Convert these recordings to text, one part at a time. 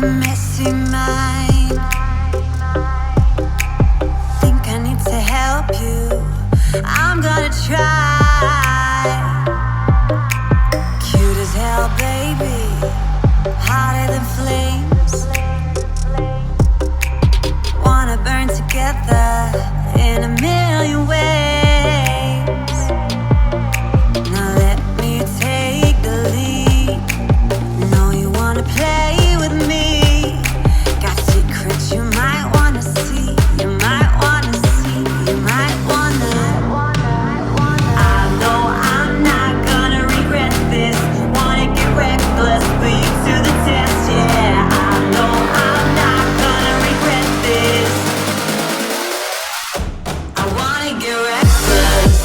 a messy mind. Think I need to help you. I'm gonna try. Cute as hell, baby. Hotter than flames. Wanna burn together in a million ways. Now let me take the lead. Know you wanna play with me. Got secrets you might wanna see. You might wanna see. You might wanna. I know I'm not gonna regret this. Wanna get reckless, put you to the test, yeah. I know I'm not gonna regret this. I wanna get reckless.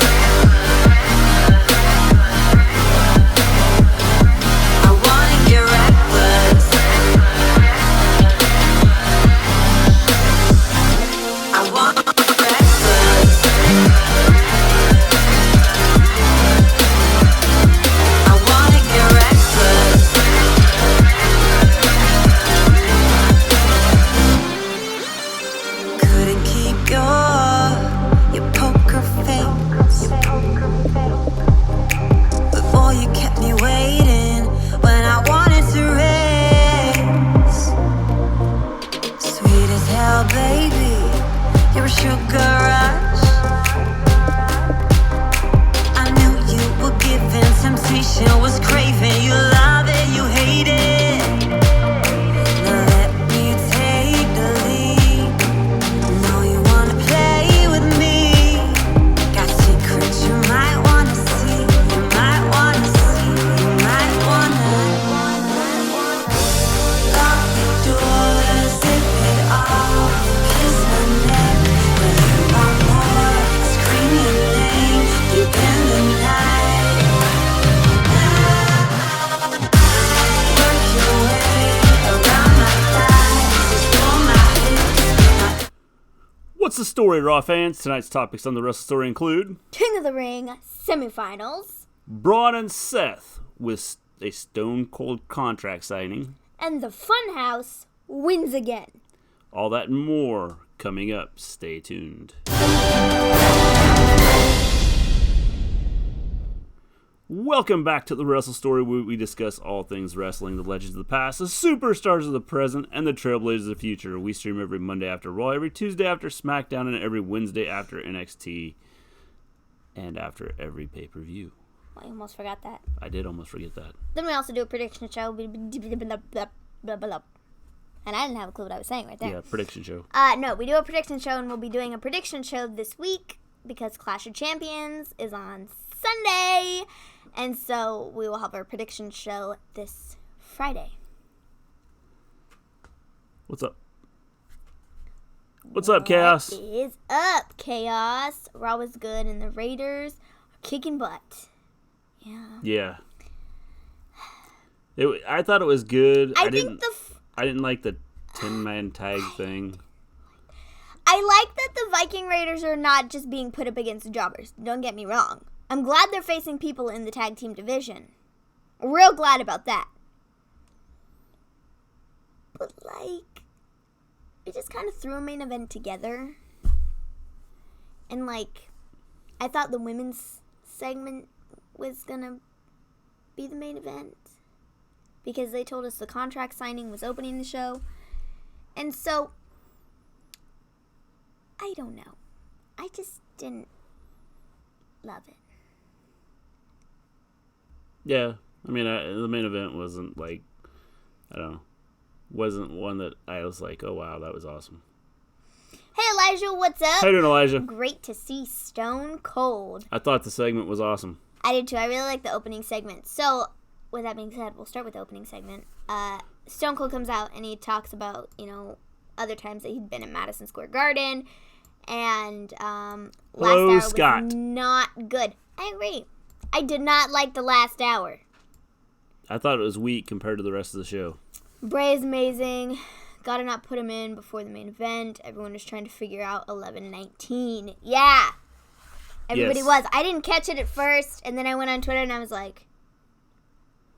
I wanna get reckless. I wanna get reckless. I wanna get reckless. Couldn't keep your poker face. But boy, you kept me waiting when I wanted to race. Sweet as hell, baby. You're a sugar rush. I knew you were given temptation, was craving. You love it, you hate it. Now let me take the lead. Know you wanna play with me. Got secrets you might wanna see. You might wanna see. You might wanna. Lock the doors, zip it off. Kiss my neck when you want more. Scream your name deep in the night. Work your way around my thighs. Just pull my hips. What's the story, Raw fans? Tonight's topics on the Wrestle Story include King of the Ring semifinals, Braun and Seth with a stone cold contract signing. and the Funhouse wins again. All that and more coming up. Stay tuned. Welcome back to the Wrestle Story, where we discuss all things wrestling, the legends of the past, the superstars of the present, and the trailblazers of the future. We stream every Monday after Raw, every Tuesday after SmackDown, and every Wednesday after NXT, and after every pay-per-view. I almost forgot that. I did almost forget that. Then we also do a prediction show. And I didn't have a clue what I was saying right there. Yeah, prediction show. No, we do a prediction show, and we'll be doing a prediction show this week because Clash of Champions is on Sunday. And so we will have our prediction show this Friday. What's up? What's up, Chaos? What is up, Chaos? Raw was good, and the Raiders are kicking butt. Yeah. Yeah. I thought it was good. I didn't like the 10-man tag thing. I like that the Viking Raiders are not just being put up against jobbers. Don't get me wrong. I'm glad they're facing people in the tag team division. Real glad about that. But, it just kind of threw a main event together. And, I thought the women's segment was going to be the main event. Because they told us the contract signing was opening the show. And so, I don't know. I just didn't love it. Yeah, I mean, the main event wasn't wasn't one that I was like, oh wow, that was awesome. Hey Elijah, what's up? How you doing, Elijah? Great to see Stone Cold. I thought the segment was awesome. I did too. I really like the opening segment. So, with that being said, we'll start with the opening segment. Stone Cold comes out and he talks about, other times that he'd been in Madison Square Garden. And last hour was not good. I agree. I did not like the last hour. I thought it was weak compared to the rest of the show. Bray is amazing. Gotta not put him in before the main event. Everyone was trying to figure out 11-19. Yeah. Everybody was. I didn't catch it at first, and then I went on Twitter and I was like,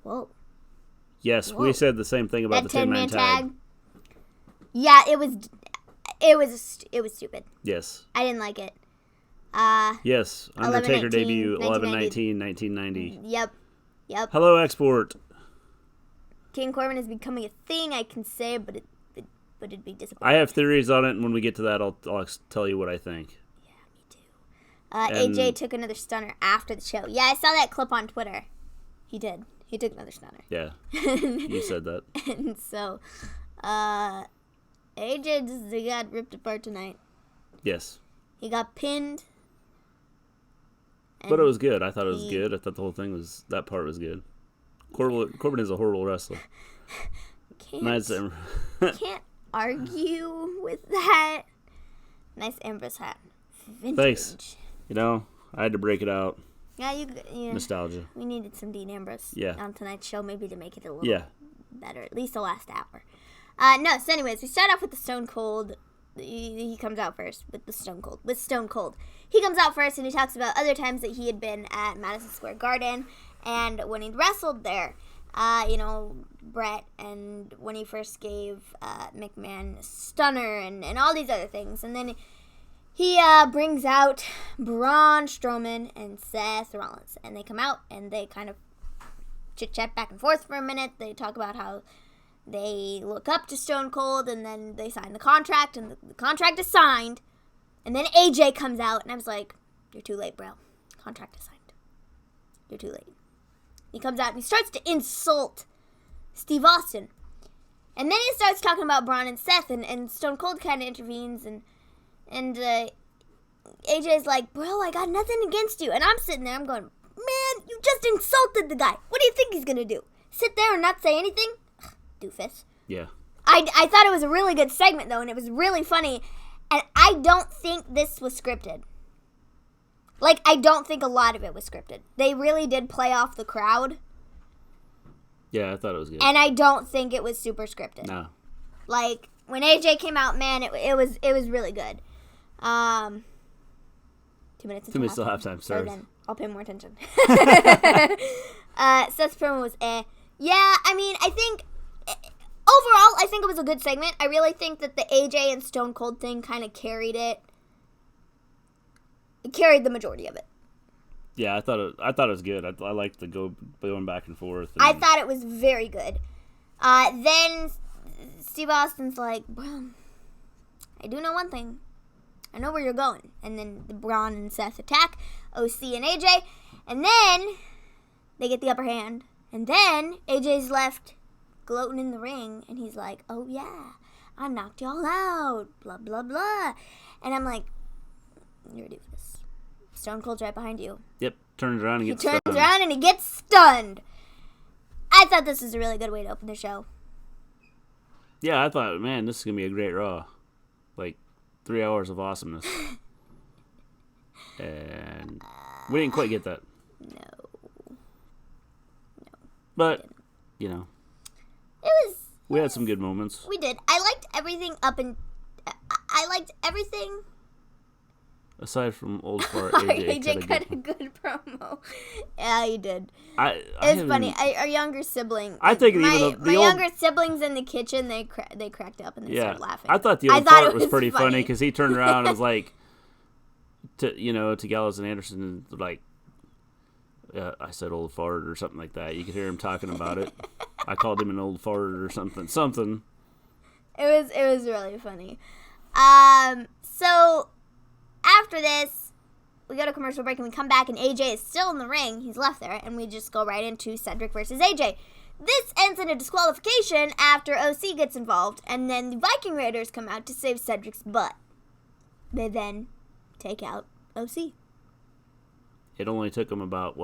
whoa. Yes, we said the same thing about that the 10-man tag. Yeah, it was stupid. Yes. I didn't like it. Yes. Undertaker 11/19, debut 11/19, 1990. Yep. Hello, export. King Corbin is becoming a thing. I can say, but it'd be disappointing. I have theories on it, and when we get to that, I'll tell you what I think. Yeah, me too. AJ took another stunner after the show. Yeah, I saw that clip on Twitter. He did. He took another stunner. Yeah, you said that. And so, AJ just got ripped apart tonight. Yes. He got pinned. But it was good. I thought it was good. I thought the whole thing that part was good. Corbin is a horrible wrestler. Can't argue with that. Nice Ambrose hat. Vintage. Thanks. I had to break it out. Yeah, Nostalgia. We needed some Dean Ambrose on tonight's show, maybe to make it a little better, at least the last hour. So anyways, we start off with the Stone Cold. He comes out first with Stone Cold. He comes out first and he talks about other times that he had been at Madison Square Garden and when he'd wrestled there. Brett, and when he first gave McMahon a stunner and all these other things. And then he brings out Braun Strowman and Seth Rollins. And they come out and they kind of chit-chat back and forth for a minute. They talk about how they look up to Stone Cold, and then they sign the contract, and the contract is signed. And then AJ comes out, and I was like, you're too late, bro. Contract is signed. You're too late. He comes out, and he starts to insult Steve Austin. And then he starts talking about Braun and Seth, and Stone Cold kind of intervenes, and AJ's like, bro, I got nothing against you. And I'm sitting there, I'm going, man, you just insulted the guy. What do you think he's going to do? Sit there and not say anything? Ugh, doofus. Yeah. I thought it was a really good segment, though, and it was really funny. And I don't think this was scripted. Like, I don't think a lot of it was scripted. They really did play off the crowd. Yeah, I thought it was good. And I don't think it was super scripted. No. Like, when AJ came out, man, it was really good. 2 minutes until halftime. Sorry. So then I'll pay more attention. Seth's promo was Yeah, I mean, I think overall, I think it was a good segment. I really think that the AJ and Stone Cold thing kind of carried it. It carried the majority of it. Yeah, I thought it was good. I liked the going back and forth. I thought it was very good. Then Steve Austin's like, bro, I do know one thing. I know where you're going. And then the Braun and Seth attack OC and AJ. And then they get the upper hand. And then AJ's left gloating in the ring. And he's like, oh, yeah, I knocked y'all out. Blah, blah, blah. And I'm like, you're a doofus. Stone Cold's right behind you. Yep, turns around and gets stunned. He turns around and he gets stunned. I thought this was a really good way to open the show. Yeah, I thought, man, this is going to be a great Raw. Like, 3 hours of awesomeness. And we didn't quite get that. No. But, we had some good moments. We did. I liked everything I liked everything. Aside from old fart, AJ cut a good promo. Yeah, he did. It's funny. Our younger sibling. I think my younger siblings in the kitchen, they cracked up and they started laughing. I thought the old fart was pretty funny because he turned around and was like, to Gallows and Anderson, like, I said old fart or something like that. You could hear him talking about it. I called him an old fart or something. It was really funny. So after this, we go to commercial break and we come back and AJ is still in the ring. He's left there, and we just go right into Cedric versus AJ. This ends in a disqualification after OC gets involved, and then the Viking Raiders come out to save Cedric's butt. They then take out OC. It only took them about,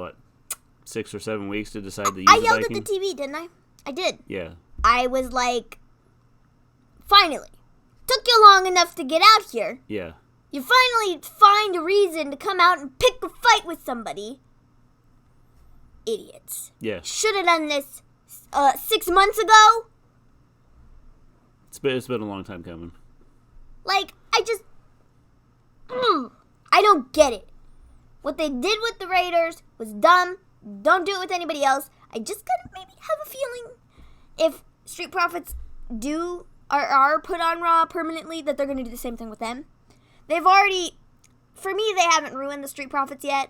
6 or 7 weeks to decide to use the I yelled Viking? at the TV, didn't I? I did. Yeah. I was like, finally. Took you long enough to get out here. Yeah. You finally find a reason to come out and pick a fight with somebody. Idiots. Yeah. Should have done this 6 months ago. It's been a long time coming. Like, I don't get it. What they did with the Raiders was dumb. Don't do it with anybody else. I just gotta maybe have a feeling if Street Profits do are put on Raw permanently, that they're going to do the same thing with them. They've already, for me, they haven't ruined the Street Profits yet.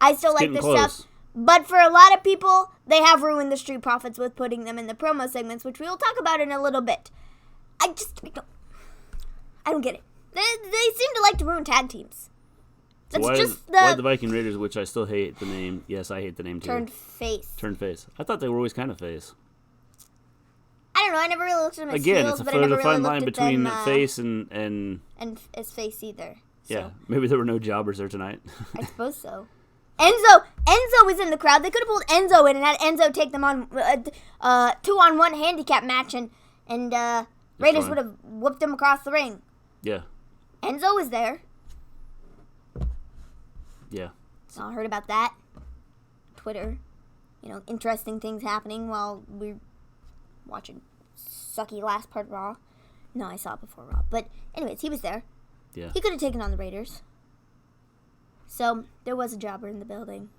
I still like their stuff. But for a lot of people, they have ruined the Street Profits with putting them in the promo segments, which we will talk about in a little bit. I don't get it. They seem to like to ruin tag teams. That's why the Viking Raiders, which I still hate the name. Yes, I hate the name too. Turned face. I thought they were always kind of face. I don't know. I never really looked at them as Again, heels, it's but I never a really fine looked line at between them, face and as face either. So. Yeah, maybe there were no jobbers there tonight. I suppose so. Enzo was in the crowd. They could have pulled Enzo in and had Enzo take them on 2-on-1 handicap match, and Raiders would have whooped him across the ring. Yeah. Enzo was there. Yeah. So I heard about that. Twitter. Interesting things happening while we're watching sucky last part of Raw. No, I saw it before Raw. But anyways, he was there. Yeah. He could have taken on the Raiders. So there was a jobber in the building.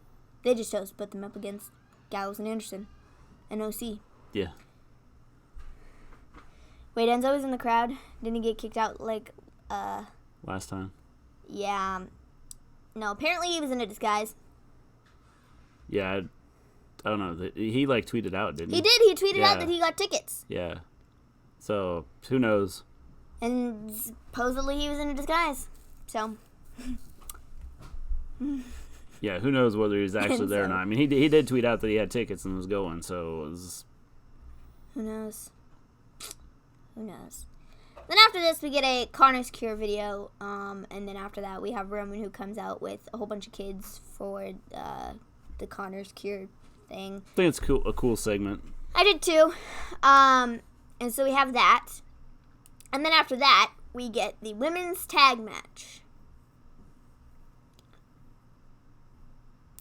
They just chose to put them up against Gallows and Anderson and OC. Yeah. Wait, Enzo was in the crowd? Didn't he get kicked out last time? Yeah. No, apparently he was in a disguise. Yeah, I don't know. He tweeted out, didn't he? He did. He tweeted out that he got tickets. Yeah. So, who knows? And supposedly he was in a disguise. So. Yeah, who knows whether he's actually there or not. I mean, he did tweet out that he had tickets and was going, so it was... Who knows? Then after this, we get a Connor's Cure video, and then after that, we have Roman, who comes out with a whole bunch of kids for the Connor's Cure thing. I think it's a cool segment. I did too. And so we have that. And then after that, we get the women's tag match.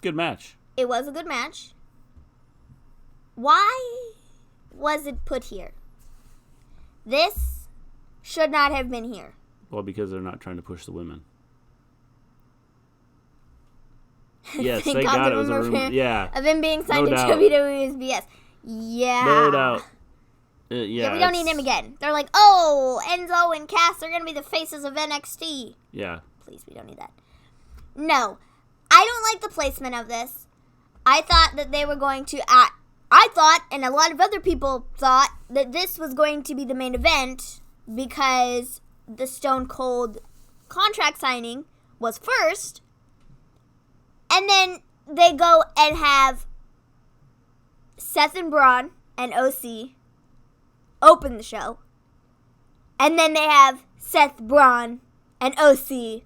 Good match. It was a good match. Why was it put here? This should not have been here. Well, because they're not trying to push the women. Yes, thank thank God it was a rumor. Yeah. Of him being signed to WWE's BS. Yeah. No doubt. Yeah, we don't need him again. They're like, oh, Enzo and Cass are going to be the faces of NXT. Yeah. Please, we don't need that. No. I don't like the placement of this. I thought that they were going to... I thought, and a lot of other people thought, that this was going to be the main event because the Stone Cold contract signing was first. And then they go and have Seth and Braun and OC open the show. And then they have Seth, Braun, and OC,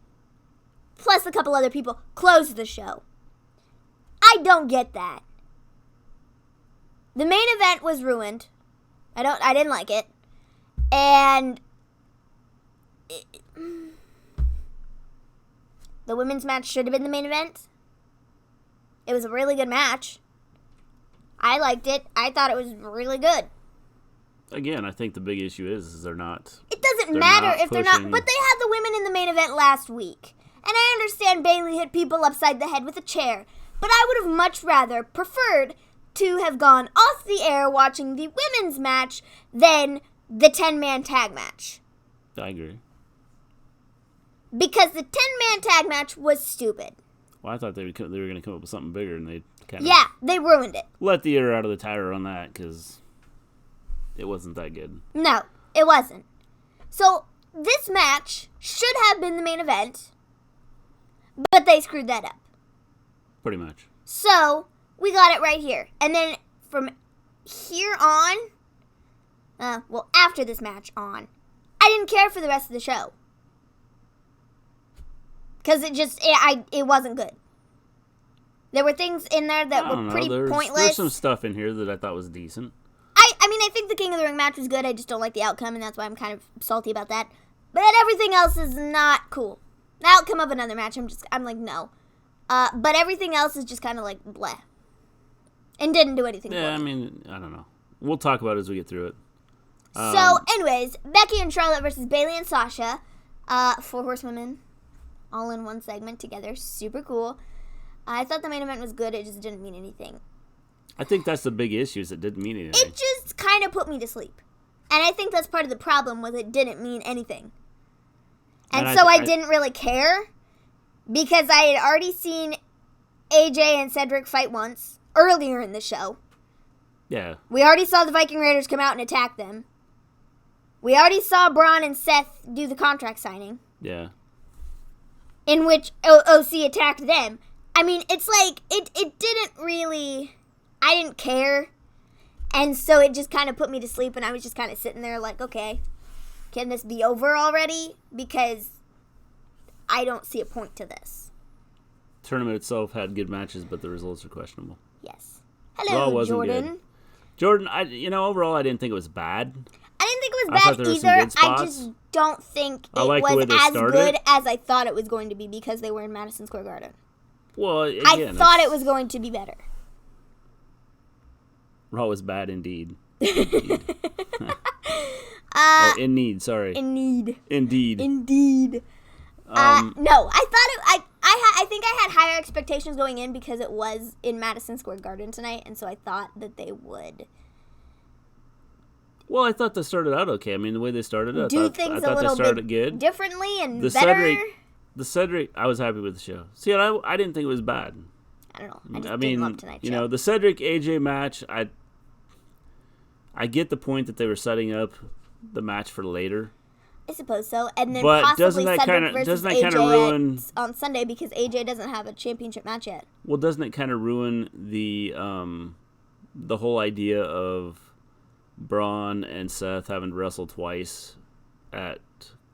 plus a couple other people, close the show. I don't get that. The main event was ruined. I didn't like it. And the women's match should have been the main event. It was a really good match. I liked it. I thought it was really good. Again, I think the big issue is they're not... It doesn't matter if they're not... But they had the women in the main event last week. And I understand Bayley hit people upside the head with a chair. But I would have much rather preferred to have gone off the air watching the women's match than the 10-man tag match. I agree. Because the 10-man tag match was stupid. Well, I thought they were going to come up with something bigger, and they kind of... Yeah, they ruined it. Let the air out of the tire on that, because it wasn't that good. No, it wasn't. So, this match should have been the main event, but they screwed that up. Pretty much. So, we got it right here. And then from here on, after this match on, I didn't care for the rest of the show. Because it wasn't good. There were things in there that were pretty pointless. There's some stuff in here that I thought was decent. I mean, I think the King of the Ring match was good. I just don't like the outcome, and that's why I'm kind of salty about that. But everything else is not cool. The outcome of another match, I'm like, no. But everything else is just kind of like, bleh. And didn't do anything for me. I mean, I don't know. We'll talk about it as we get through it. So, anyways, Becky and Charlotte versus Bayley and Sasha. 4 horsewomen. All in one segment together. Super cool. I thought the main event was good. It just didn't mean anything. I think that's the big issue, is it didn't mean anything. It just kind of put me to sleep. And I think that's part of the problem, was it didn't mean anything. And And so I didn't really care, because I had already seen AJ and Cedric fight once earlier in the show. Yeah. We already saw the Viking Raiders come out and attack them. We already saw Braun and Seth do the contract signing, Yeah. in which OC attacked them. I mean, it's like, it didn't really, I didn't care. And so it just kind of put me to sleep, and I was just kind of sitting there like, okay, can this be over already? Because I don't see a point to this. Tournament itself had good matches, but the results are questionable. Yes. Raw Hello, wasn't Jordan. good. Jordan, overall, I didn't think it was bad. I didn't think it I was thought bad there were some either. good spots. I just don't think I it like the way was they as started. good as I thought it was going to be, because they were in Madison Square Garden. Well, again, I thought it was going to be better. Raw was bad indeed. Indeed. In need. Sorry. Indeed. Indeed. No, I thought I think I had higher expectations going in, because it was in Madison Square Garden tonight, and so I thought that they would Well, I thought they started out okay. I mean, the way they started, I do thought things they a little started bit good. differently and The better. Cedric, I was happy with the show. See, I didn't think it was bad. I don't know. I just I mean, didn't love tonight's show. the Cedric AJ match, I get the point that they were setting up the match for later. I suppose so. And then But possibly doesn't that Cedric kinda- versus doesn't that AJ kinda ruin- on Sunday, because AJ doesn't have a championship match yet. Well, doesn't it kind of ruin the whole idea of Braun and Seth having to wrestle twice at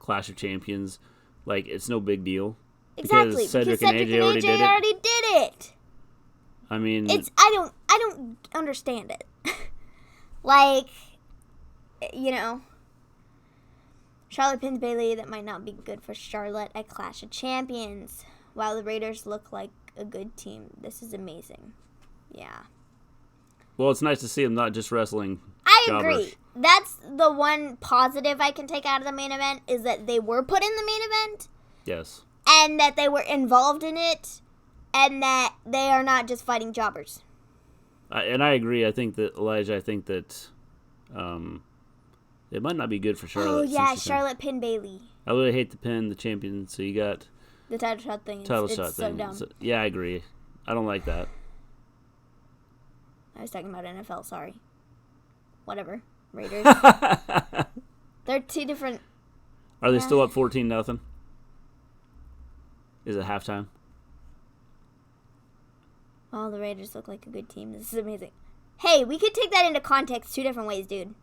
Clash of Champions? Like, it's no big deal. Exactly, Because Cedric because and Cedric AJ already did it. I mean, I don't understand it. Like, Charlotte pins Bayley. That might not be good for Charlotte at Clash of Champions. While the Raiders look like a good team. This is amazing. Yeah. well, it's nice to see them not just wrestling. I jobbers. agree. That's the one positive I can take out of the main event, is that they were put in the main event, Yes. and that they were involved in it, and that they are not just fighting jobbers. And I agree. I think that it might not be good for Charlotte. Oh, yeah, since she's Charlotte pinned Bayley. I really hate to pin the champion, so you got The title shot thing. title It's shot so thing. dumb. So, yeah, I agree. I don't like that. I was talking about NFL, sorry. Whatever. Raiders. They're two different... Are they still up 14-0? Is it halftime? Oh, the Raiders look like a good team. This is amazing. Hey, we could take that into context two different ways, dude.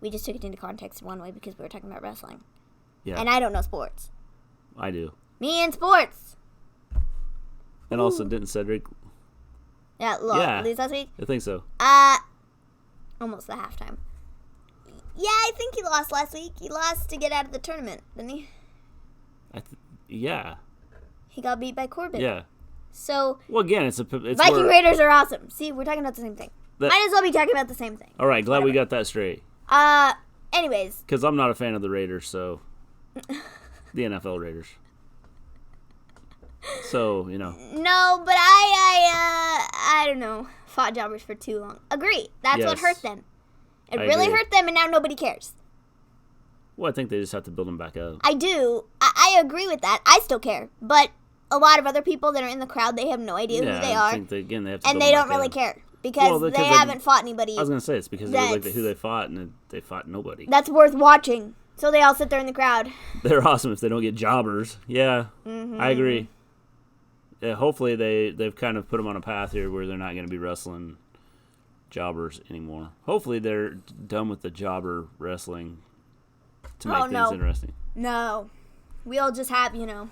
We just took it into context one way because we were talking about wrestling. Yeah. And I don't know sports. I do. Me and sports. And also, didn't Cedric? Yeah, lose last week? I think so. Almost the halftime. Yeah, I think he lost last week. He lost to get out of the tournament, didn't he? Yeah. He got beat by Corbin. Yeah. So, Well, again, it's Viking more, Raiders are awesome. See, we're talking about the same thing. That- Might as well be talking about the same thing. All right, glad we Whatever. got that straight. Anyways. Because I'm not a fan of the Raiders, so the NFL Raiders. So No, but I don't know. Fought jobbers for too long. Agree. That's what Yes. hurt them. It I really agree. hurt them, and now nobody cares. Well, I think they just have to build them back up. I do. I agree with that. I still care. But a lot of other people that are in the crowd, they have no idea who they I are. think they have to And build they them don't back really up. care. Because Well, they haven't fought anybody I was gonna say it's because they look like That's- who they fought, and they fought nobody. that's worth watching. So they all sit there in the crowd. They're awesome if they don't get jobbers. Yeah, Mm-hmm. I agree. Yeah, hopefully they've kind of put them on a path here where they're not going to be wrestling jobbers anymore. Hopefully they're done with the jobber wrestling to make things interesting. No. We'll just have, I'm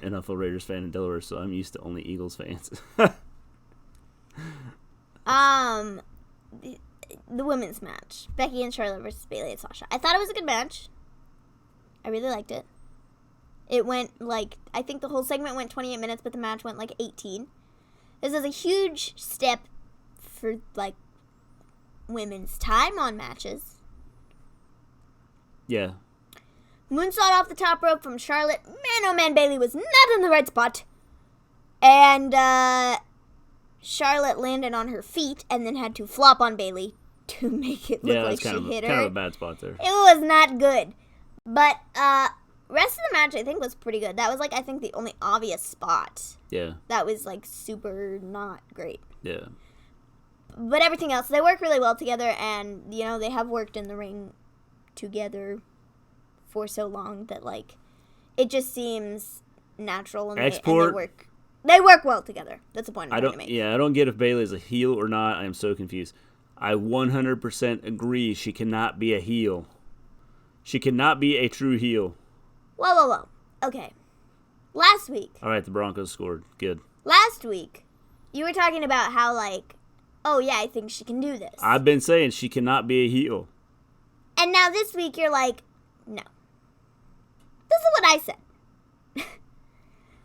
an NFL Raiders fan in Delaware, so I'm used to only Eagles fans. The women's match. Becky and Charlotte versus Bayley and Sasha. I thought it was a good match. I really liked it. It went, I think the whole segment went 28 minutes, but the match went, 18. This is a huge step for, women's time on matches. Yeah. Moonsault off the top rope from Charlotte. Man, oh man, Bayley was not in the right spot. And, Charlotte landed on her feet and then had to flop on Bayley. to make it look like she hit her. Kind of a bad spot there. It was not good. But rest of the match I think was pretty good. That was like I think the only obvious spot. Yeah. That was like super not great. Yeah. But everything else, they work really well together, and you know they have worked in the ring together for so long that like it just seems natural, and they work well together. That's the point I'm trying to make. Yeah, I don't get if Bayley's a heel or not. I am so confused. I 100% agree she cannot be a heel. She cannot be a true heel. Whoa. Okay. Last week. All right, the Broncos scored. Good. Last week, you were talking about how like, oh yeah, I think she can do this. I've been saying she cannot be a heel. And now this week you're like, no. This is what I said.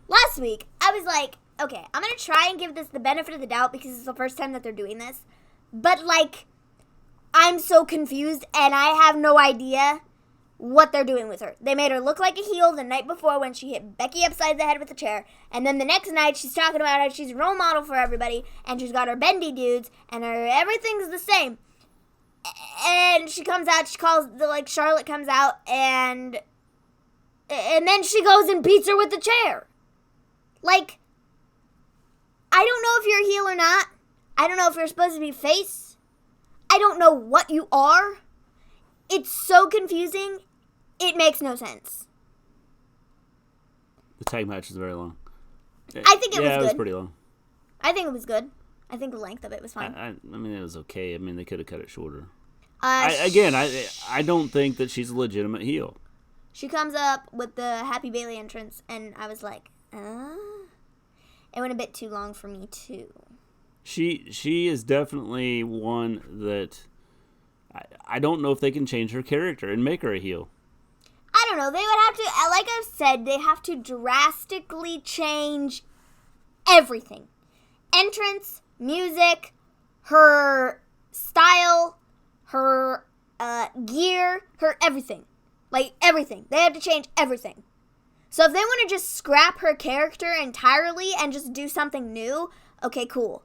Last week, I was like, okay, I'm going to try and give this the benefit of the doubt because it's the first time that they're doing this. But, like, I'm so confused and I have no idea what they're doing with her. They made her look like a heel the night before when she hit Becky upside the head with a chair. And then the next night, she's talking about how she's a role model for everybody. And she's got her bendy dudes and everything's the same. And she comes out, Charlotte comes out and then she goes and beats her with the chair. Like, I don't know if you're a heel or not. I don't know if you're supposed to be face. I don't know what you are. It's so confusing. It makes no sense. The tag match is very long. I think it was good. Yeah, it was pretty long. I think it was good. I think the length of it was fine. I mean, it was okay. I mean, they could have cut it shorter. I don't think that she's a legitimate heel. She comes up with the Happy Bayley entrance, and I was like, It went a bit too long for me, too. She is definitely one that I don't know if they can change her character and make her a heel. I don't know. They would have to, like I've said, they have to drastically change everything. Entrance, music, her style, her gear, her everything. Like, everything. They have to change everything. So if they want to just scrap her character entirely and just do something new, okay, cool.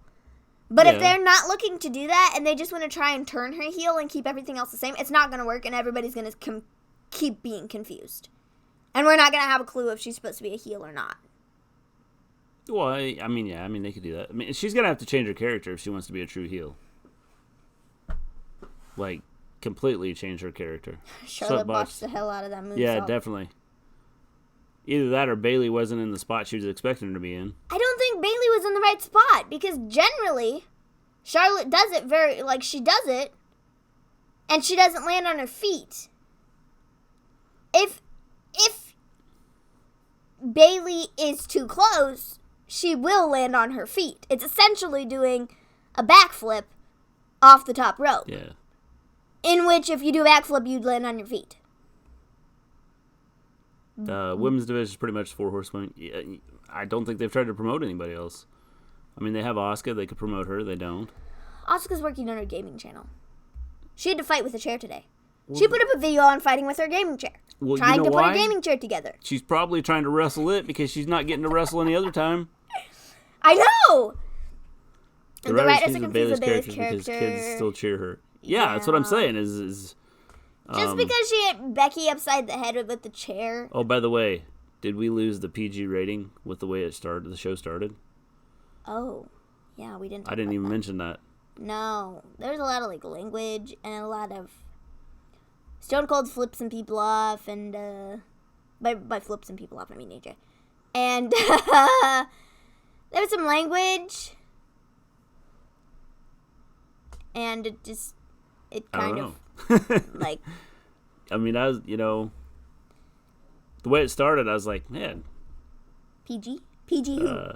But if they're not looking to do that and they just want to try and turn her heel and keep everything else the same, it's not going to work and everybody's going to keep being confused. And we're not going to have a clue if she's supposed to be a heel or not. Well, I mean, they could do that. I mean, she's going to have to change her character if she wants to be a true heel. Like, completely change her character. Charlotte botched the hell out of that moonsault. Yeah, definitely. Either that or Bayley wasn't in the spot she was expecting her to be in. I don't think Bayley was in the right spot because generally Charlotte does it she does it and she doesn't land on her feet. If Bayley is too close, she will land on her feet. It's essentially doing a backflip off the top rope. Yeah. In which if you do a backflip, you'd land on your feet. Women's division is pretty much 4 horsewomen. Yeah, I don't think they've tried to promote anybody else. I mean, they have Asuka. They could promote her. They don't. Asuka's working on her gaming channel. She had to fight with a chair today. She put up a video on fighting with her gaming chair. Trying to put her gaming chair together. She's probably trying to wrestle it because she's not getting to wrestle any other time. I know! The writers are confused with Bayley's character because kids still cheer her. Yeah, that's what I'm saying. Just because she hit Becky upside the head with the chair. Oh, by the way, did we lose the PG rating with the way the show started? Oh, yeah, we didn't. I didn't even mention that. No, there's a lot of language and a lot of Stone Cold flips some people off, and by flips some people off I mean AJ. And there was some language, and it kind of I mean, the way it started, I was like, man. PG who?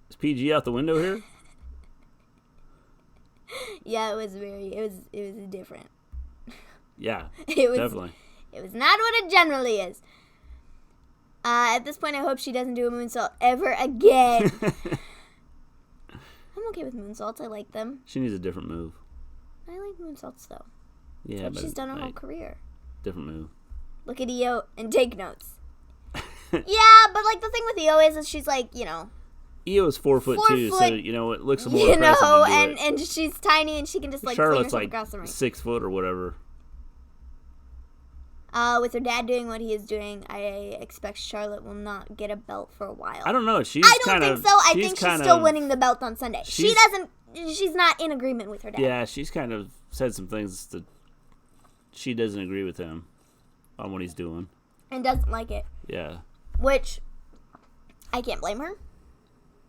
Is PG out the window here? Yeah, it was different. Yeah, definitely. It was not what it generally is. At this point, I hope she doesn't do a moonsault ever again. I'm okay with moonsaults. I like them. She needs a different move. I like moonsaults, though. Yeah, but she's done her whole career. Different move. Look at EO and take notes. Yeah, but the thing with EO is she's Io's 4'2", so it looks more you impressive know, to do it. and she's tiny and she can just like fling Charlotte's herself like across the ring. 6 foot or whatever. With her dad doing what he is doing, I expect Charlotte will not get a belt for a while. I don't know. I don't think so. I think she's still winning the belt on Sunday. She's not in agreement with her dad. Yeah, she's kind of said some things that she doesn't agree with him on what he's doing. And doesn't like it. Yeah. Which, I can't blame her.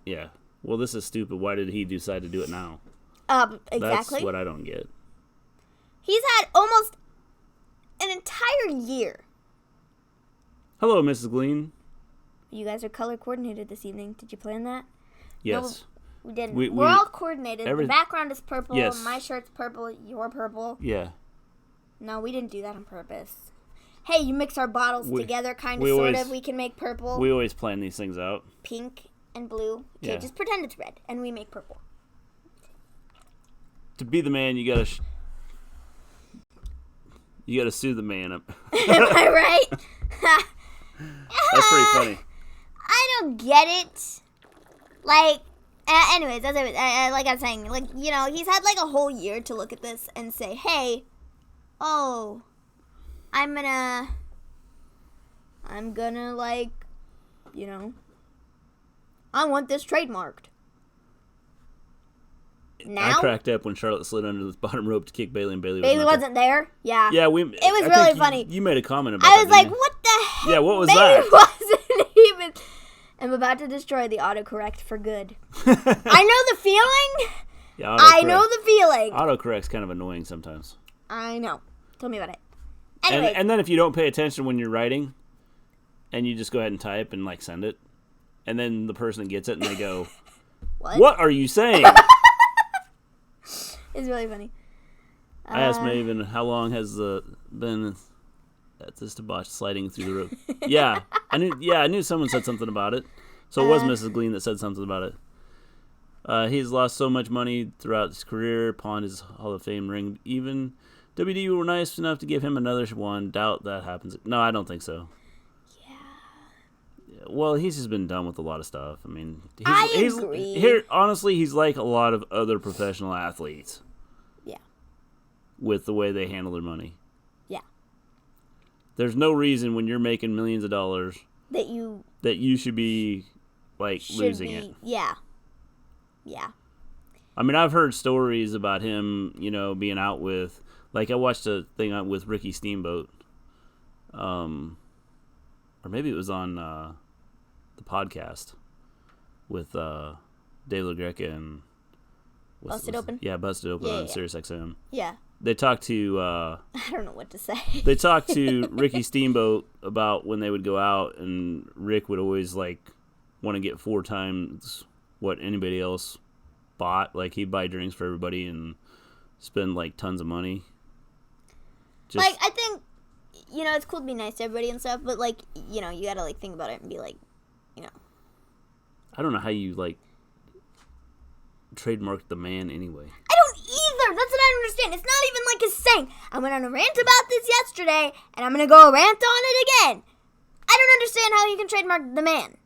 Yeah. Well, this is stupid. Why did he decide to do it now? Exactly. That's what I don't get. He's had almost an entire year. Hello, Mrs. Gleen. You guys are color coordinated this evening. Did you plan that? Yes. No, we didn't. We're all coordinated. The background is purple. Yes. My shirt's purple. You're purple. Yeah. No, we didn't do that on purpose. Hey, you mix our bottles together, kind of, sort of. We can make purple. We always plan these things out. Pink and blue. Okay, just pretend it's red, and we make purple. To be the man, you gotta sue the man up. Am I right? That's pretty funny. I don't get it. Like, anyways, that's it. Like I'm saying, like, he's had like a whole year to look at this and say, hey, I'm gonna like, I want this trademarked. Now? I cracked up when Charlotte slid under the bottom rope to kick Bayley, and Bayley wasn't there. Yeah. Yeah, it was really funny. You made a comment about I was that, like, what the heck? Yeah, what was Bayley that? wasn't even. I'm about to destroy the autocorrect for good. I know the feeling. Yeah, I know the feeling. Autocorrect's kind of annoying sometimes. I know. Tell me about it. Anyway. And then if you don't pay attention when you're writing, and you just go ahead and type and like send it, and then the person gets it and they go, What are you saying? It's really funny. I asked Maven, how long has been at this debauch sliding through the rope? Yeah, I knew someone said something about it. So it was Mrs. Gleen that said something about it. He's lost so much money throughout his career, pawned his Hall of Fame ring. Even WD were nice enough to give him another one. Doubt that happens. No, I don't think so. Yeah. Well, he's just been done with a lot of stuff. I mean, I agree. Honestly, he's like a lot of other professional athletes. Yeah. With the way they handle their money. Yeah. There's no reason when you're making millions of dollars that you should be losing it. Yeah. Yeah. I mean, I've heard stories about him, being out with, I watched a thing with Ricky Steamboat, or maybe it was on the podcast with Dave LaGreca and Busted Open. Yeah, Busted Open on SiriusXM. Yeah. They talked to. I don't know what to say. They talked to Ricky Steamboat about when they would go out, and Rick would always want to get 4 times what anybody else bought. He'd buy drinks for everybody and spend tons of money. I think it's cool to be nice to everybody and stuff, but you gotta think about it and be I don't know how you trademarked the man anyway. I don't either. That's what I don't understand. It's not even a saying. I went on a rant about this yesterday, and I'm gonna go rant on it again. I don't understand how you can trademark the man.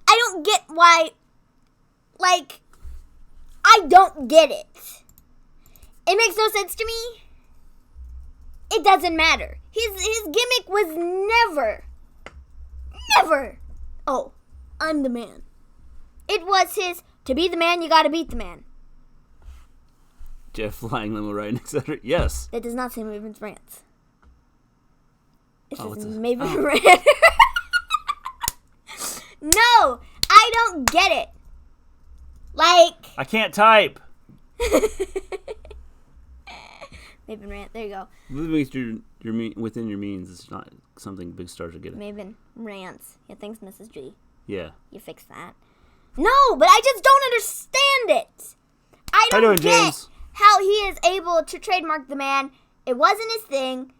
I don't get why. I don't get it. It makes no sense to me. It doesn't matter. His gimmick was never, oh, I'm the man. It was his, to be the man, you gotta beat the man. Jeff flying limo right next to her. Yes. That does not say Maven's Rants. It says Maven Oh. Rant. No, I don't get it. I can't type. Maven Rant, there you go. Within your means. It's not something big stars are getting. Maven Rants. Yeah, thanks, Mrs. G. Yeah. You fix that. No, but I just don't understand it. I don't get how he is able to trademark the man. It wasn't his thing.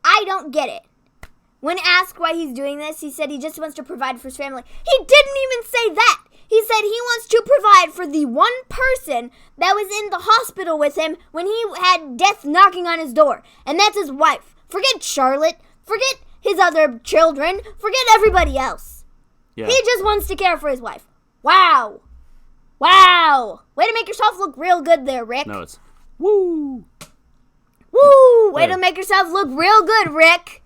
I don't get it. When asked why he's doing this, he said he just wants to provide for his family. He didn't even say that. He said he wants to provide for the one person that was in the hospital with him when he had death knocking on his door. And that's his wife. Forget Charlotte. Forget his other children. Forget everybody else. Yeah. He just wants to care for his wife. Wow. Wow! Way to make yourself look real good there, Rick. No, it's woo. Woo! Way There. to make yourself look real good, Rick.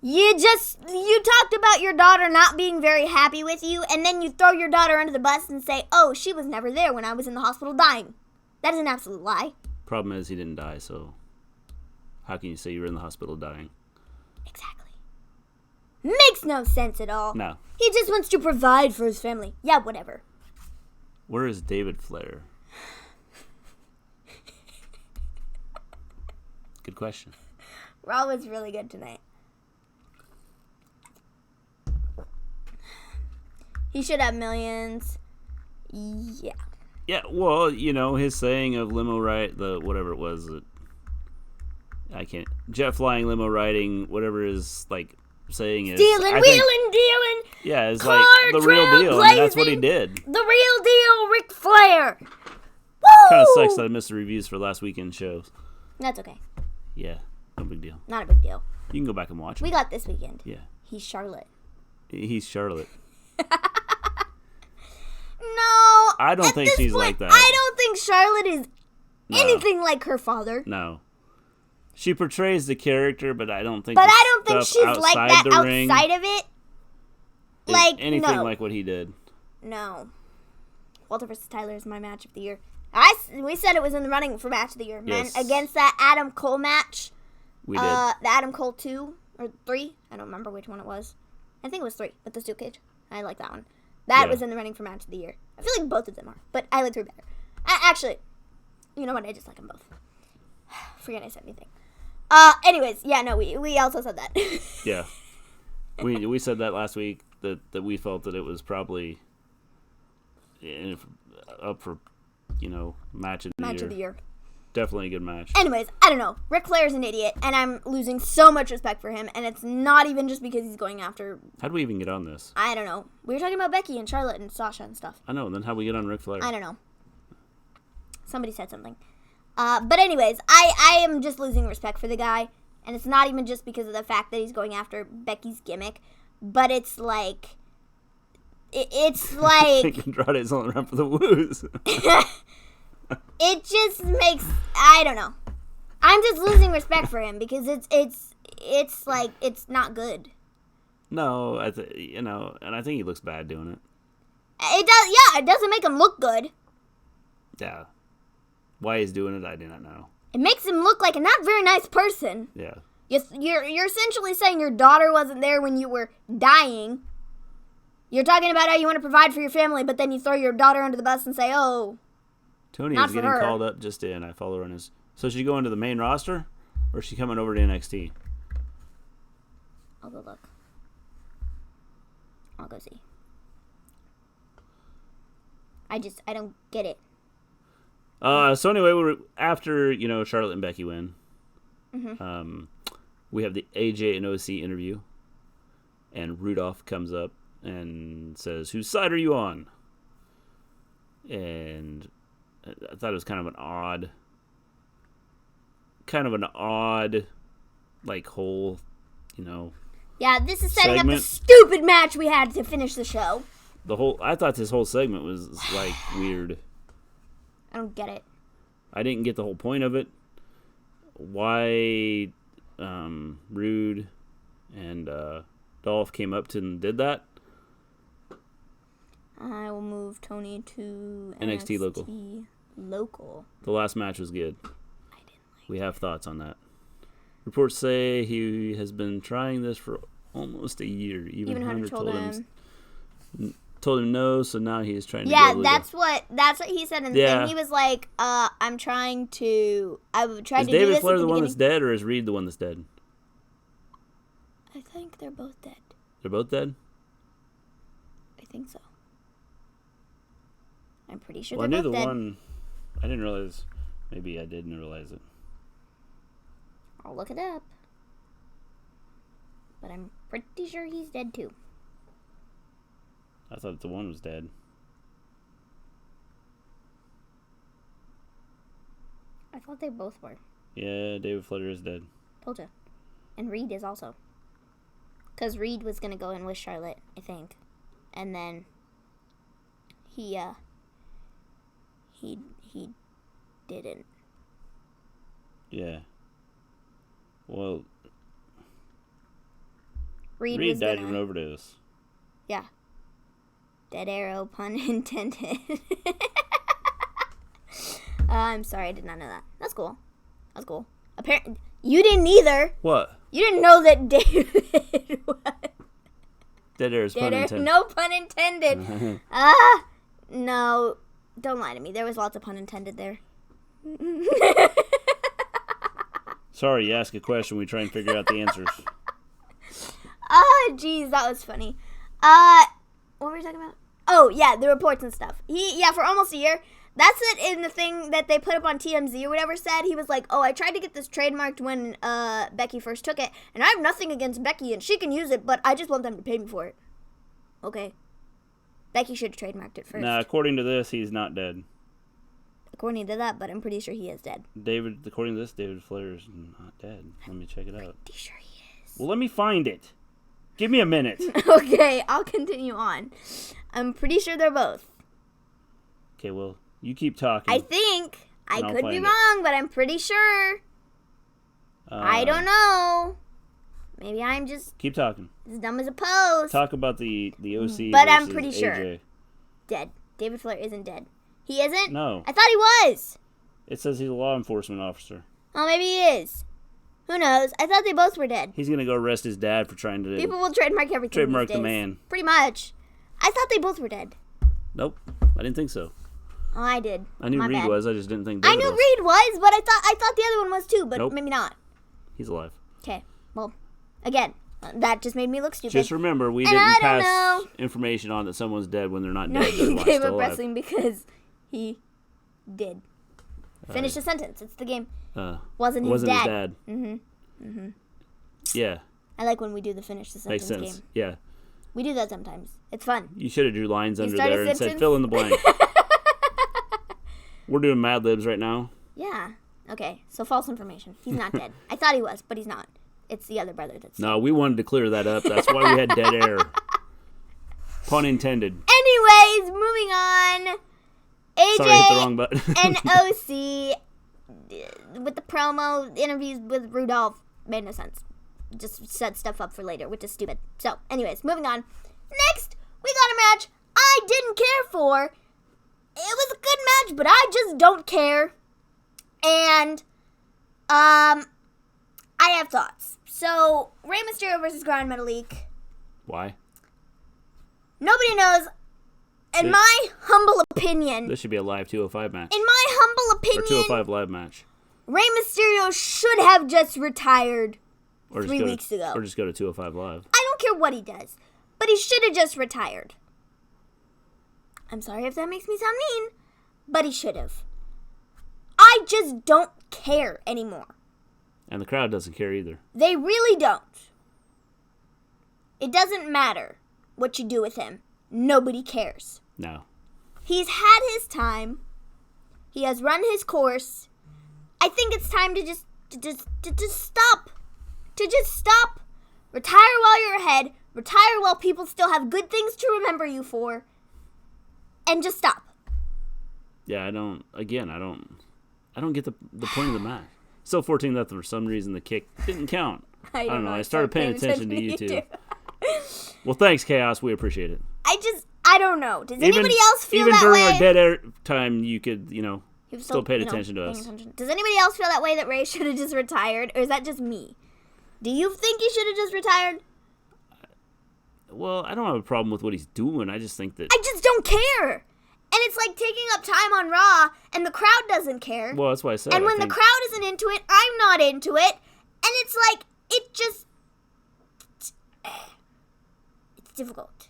You talked about your daughter not being very happy with you, and then you throw your daughter under the bus and say, oh, she was never there when I was in the hospital dying. That is an absolute lie. Problem is, he didn't die, so how can you say you were in the hospital dying? Exactly. Makes no sense at all. No. He just wants to provide for his family. Yeah, whatever. Where is David Flair? Good question. Raw was really good tonight. He should have millions. Yeah. Yeah, well, his saying of limo ride, whatever it was, I can't, jet flying, limo riding, whatever his, saying is. Dealing, wheeling, dealing. Yeah, it's car like the real deal. I mean, that's what he did. The real deal, Ric Flair. Woo! Kind of sucks that I missed the reviews for last weekend's shows. That's okay. Yeah, no big deal. Not a big deal. You can go back and watch it. We got this weekend. Yeah. He's Charlotte. He's Charlotte. No. I don't at think this she's point, like that. I don't think Charlotte is No. anything like her father. No. She portrays the character, but I don't think. But the I don't think stuff she's like that the ring outside of it. is Like anything no. like what he did. No. Walter versus Tyler is my match of the year. We said it was in the running for match of the year, man. Yes. Against that Adam Cole match. We did. The Adam Cole 2 or 3. I don't remember which one it was. I think it was 3 with the steel cage. I like that one. That Yeah. was in the running for match of the year. I feel like both of them are, but I like 3 better. Actually, you know what? I just like them both. Forget I said anything. Anyways, yeah, no, we also said that. Yeah. We said that last week that we felt that it was probably up for match of the match year. of the year. Definitely a good match. Anyways, I don't know. Ric Flair's an idiot, and I'm losing so much respect for him, and it's not even just because he's going after... How'd we even get on this? I don't know. We were talking about Becky and Charlotte and Sasha and stuff. I know. Then how'd we get on Ric Flair? I don't know. Somebody said something. But anyways, I am just losing respect for the guy, and it's not even just because of the fact that he's going after Becky's gimmick, but it's like... It's like... Andrade's on the run for the woos. It just makes... I don't know. I'm just losing respect for him because it's like, it's not good. No, and I think he looks bad doing it. It does, yeah, it doesn't make him look good. Yeah. Why he's doing it, I do not know. It makes him look like a not very nice person. Yeah. You're essentially saying your daughter wasn't there when you were dying. You're talking about how you want to provide for your family, but then you throw your daughter under the bus and say, oh... Tony Not is for getting her. called up just in. I follow her on his... So is she going to the main roster? Or is she coming over to NXT? I'll go look. I'll go see. I don't get it. So anyway, after, Charlotte and Becky win, Mm-hmm. we have the AJ and OC interview. And Roodolph comes up and says, whose side are you on? And... I thought it was kind of an odd, whole, Yeah, this is setting segment. up the stupid match we had to finish the show. I thought this whole segment was, weird. I don't get it. I didn't get the whole point of it. Why, Rude and, Dolph came up to and did that. I will move Tony to NXT local. The last match was good. I didn't like We have thoughts on that. Reports say he has been trying this for almost a year. Even Hunter told him no, so now he's trying to Yeah, go that's what he said in the thing. He was like, I'm trying to... I would try Is to do David this Flair at the the one that's beginning. dead, or is Reed the one that's dead? I think they're both dead. They're both dead? I think so. I'm pretty sure Well, I they're knew both the dead. one... I didn't realize... Maybe I didn't realize it. I'll look it up. But I'm pretty sure he's dead too. I thought the one was dead. I thought they both were. Yeah, David Flair is dead. Told ya. And Reed is also. Because Reed was going to go in with Charlotte, I think. And then he he didn't. Yeah. Well, Reed died of an overdose. Yeah. Dead arrow, pun intended. I'm sorry, I did not know that. That's cool. Apparently, you didn't either. What? You didn't know that David was. Dead arrow is pun intended. No pun intended. No. Don't lie to me. There was lots of pun intended there. Sorry, you ask a question, we try and figure out the answers. Jeez, that was funny. What were we talking about? Oh, yeah, the reports and stuff. For almost a year. That's it in the thing that they put up on TMZ or whatever said. He was like, I tried to get this trademarked when Becky first took it, and I have nothing against Becky, and she can use it, but I just want them to pay me for it. Okay. Becky should have trademarked it first. Now, according to this, he's not dead. According to that, but I'm pretty sure he is dead. According to this, David Flair is not dead. Let me check it out. Pretty sure he is. Well, let me find it. Give me a minute. Okay, I'll continue on. I'm pretty sure they're both. Okay, well, you keep talking. I think. I could be find it. wrong, but I'm pretty sure. I don't know. Maybe I'm just Keep talking. as dumb as a post. Talk about the OC But I'm versus pretty AJ. sure. Dead. David Flair isn't dead. He isn't? No. I thought he was. It says he's a law enforcement officer. Oh, maybe he is. Who knows? I thought they both were dead. He's going to go arrest his dad for trying to... People will trademark everything Trademark these the days. man. Pretty much. I thought they both were dead. Nope. I didn't think so. Oh, I did. I knew My Reed bad. was. I just didn't think I David knew was. Reed was, but I thought the other one was too, but Nope. maybe not. He's alive. Okay. Well, again, that just made me look stupid. Just remember, we And I didn't don't pass know. information on that someone's dead when they're not No, dead. he They're gave still up alive. wrestling because he did. Finish the sentence. It's the game. Wasn't his dad. Mm-hmm. Yeah. I like when we do the finish the Makes sentence sense. game. Yeah. We do that sometimes. It's fun. You should have drew lines under start a there and said, sentence? fill in the blank. We're doing Mad Libs right now. Yeah. Okay. So false information. He's not dead. I thought he was, but he's not. It's the other brother that's No, we wanted to clear that up. That's why we had dead air. Pun intended. Anyways, moving on. AJ Sorry, I hit the wrong button. and OC with the promo interviews with Roodolph made no sense. Just set stuff up for later, which is stupid. So, anyways, moving on. Next, we got a match I didn't care for. It was a good match, but I just don't care. And, I have thoughts. So, Rey Mysterio versus Gran and Metalik. Why? Nobody knows. In my humble opinion, This should be a live 205 match. in my humble Or opinion, 205 live match. Rey Mysterio should have just retired Or 3 weeks ago. Or just go to 205 live. I don't care what he does, but he should have just retired. I'm sorry if that makes me sound mean, but he should have. I just don't care anymore. And the crowd doesn't care either. They really don't. It doesn't matter what you do with him. Nobody cares. No. He's had his time. He has run his course. I think it's time to just stop. To just stop. Retire while you're ahead. Retire while people still have good things to remember you for. And just stop. Yeah, I don't get the point of the match. Still 14-0 for some reason the kick didn't count. I don't know. I started paying attention to you two. Well, thanks, Chaos. We appreciate it. I don't know. Does anybody else feel that during way? our dead air time, you could, He was still paid attention to us. Does anybody else feel that way, that Ray should have just retired? Or is that just me? Do you think he should have just retired? Well, I don't have a problem with what he's doing. I just think that... I just don't care. And it's like taking up time on Raw, and the crowd doesn't care. Well, that's why I said And when the crowd isn't into it, I'm not into it. And it's like, it just... It's difficult.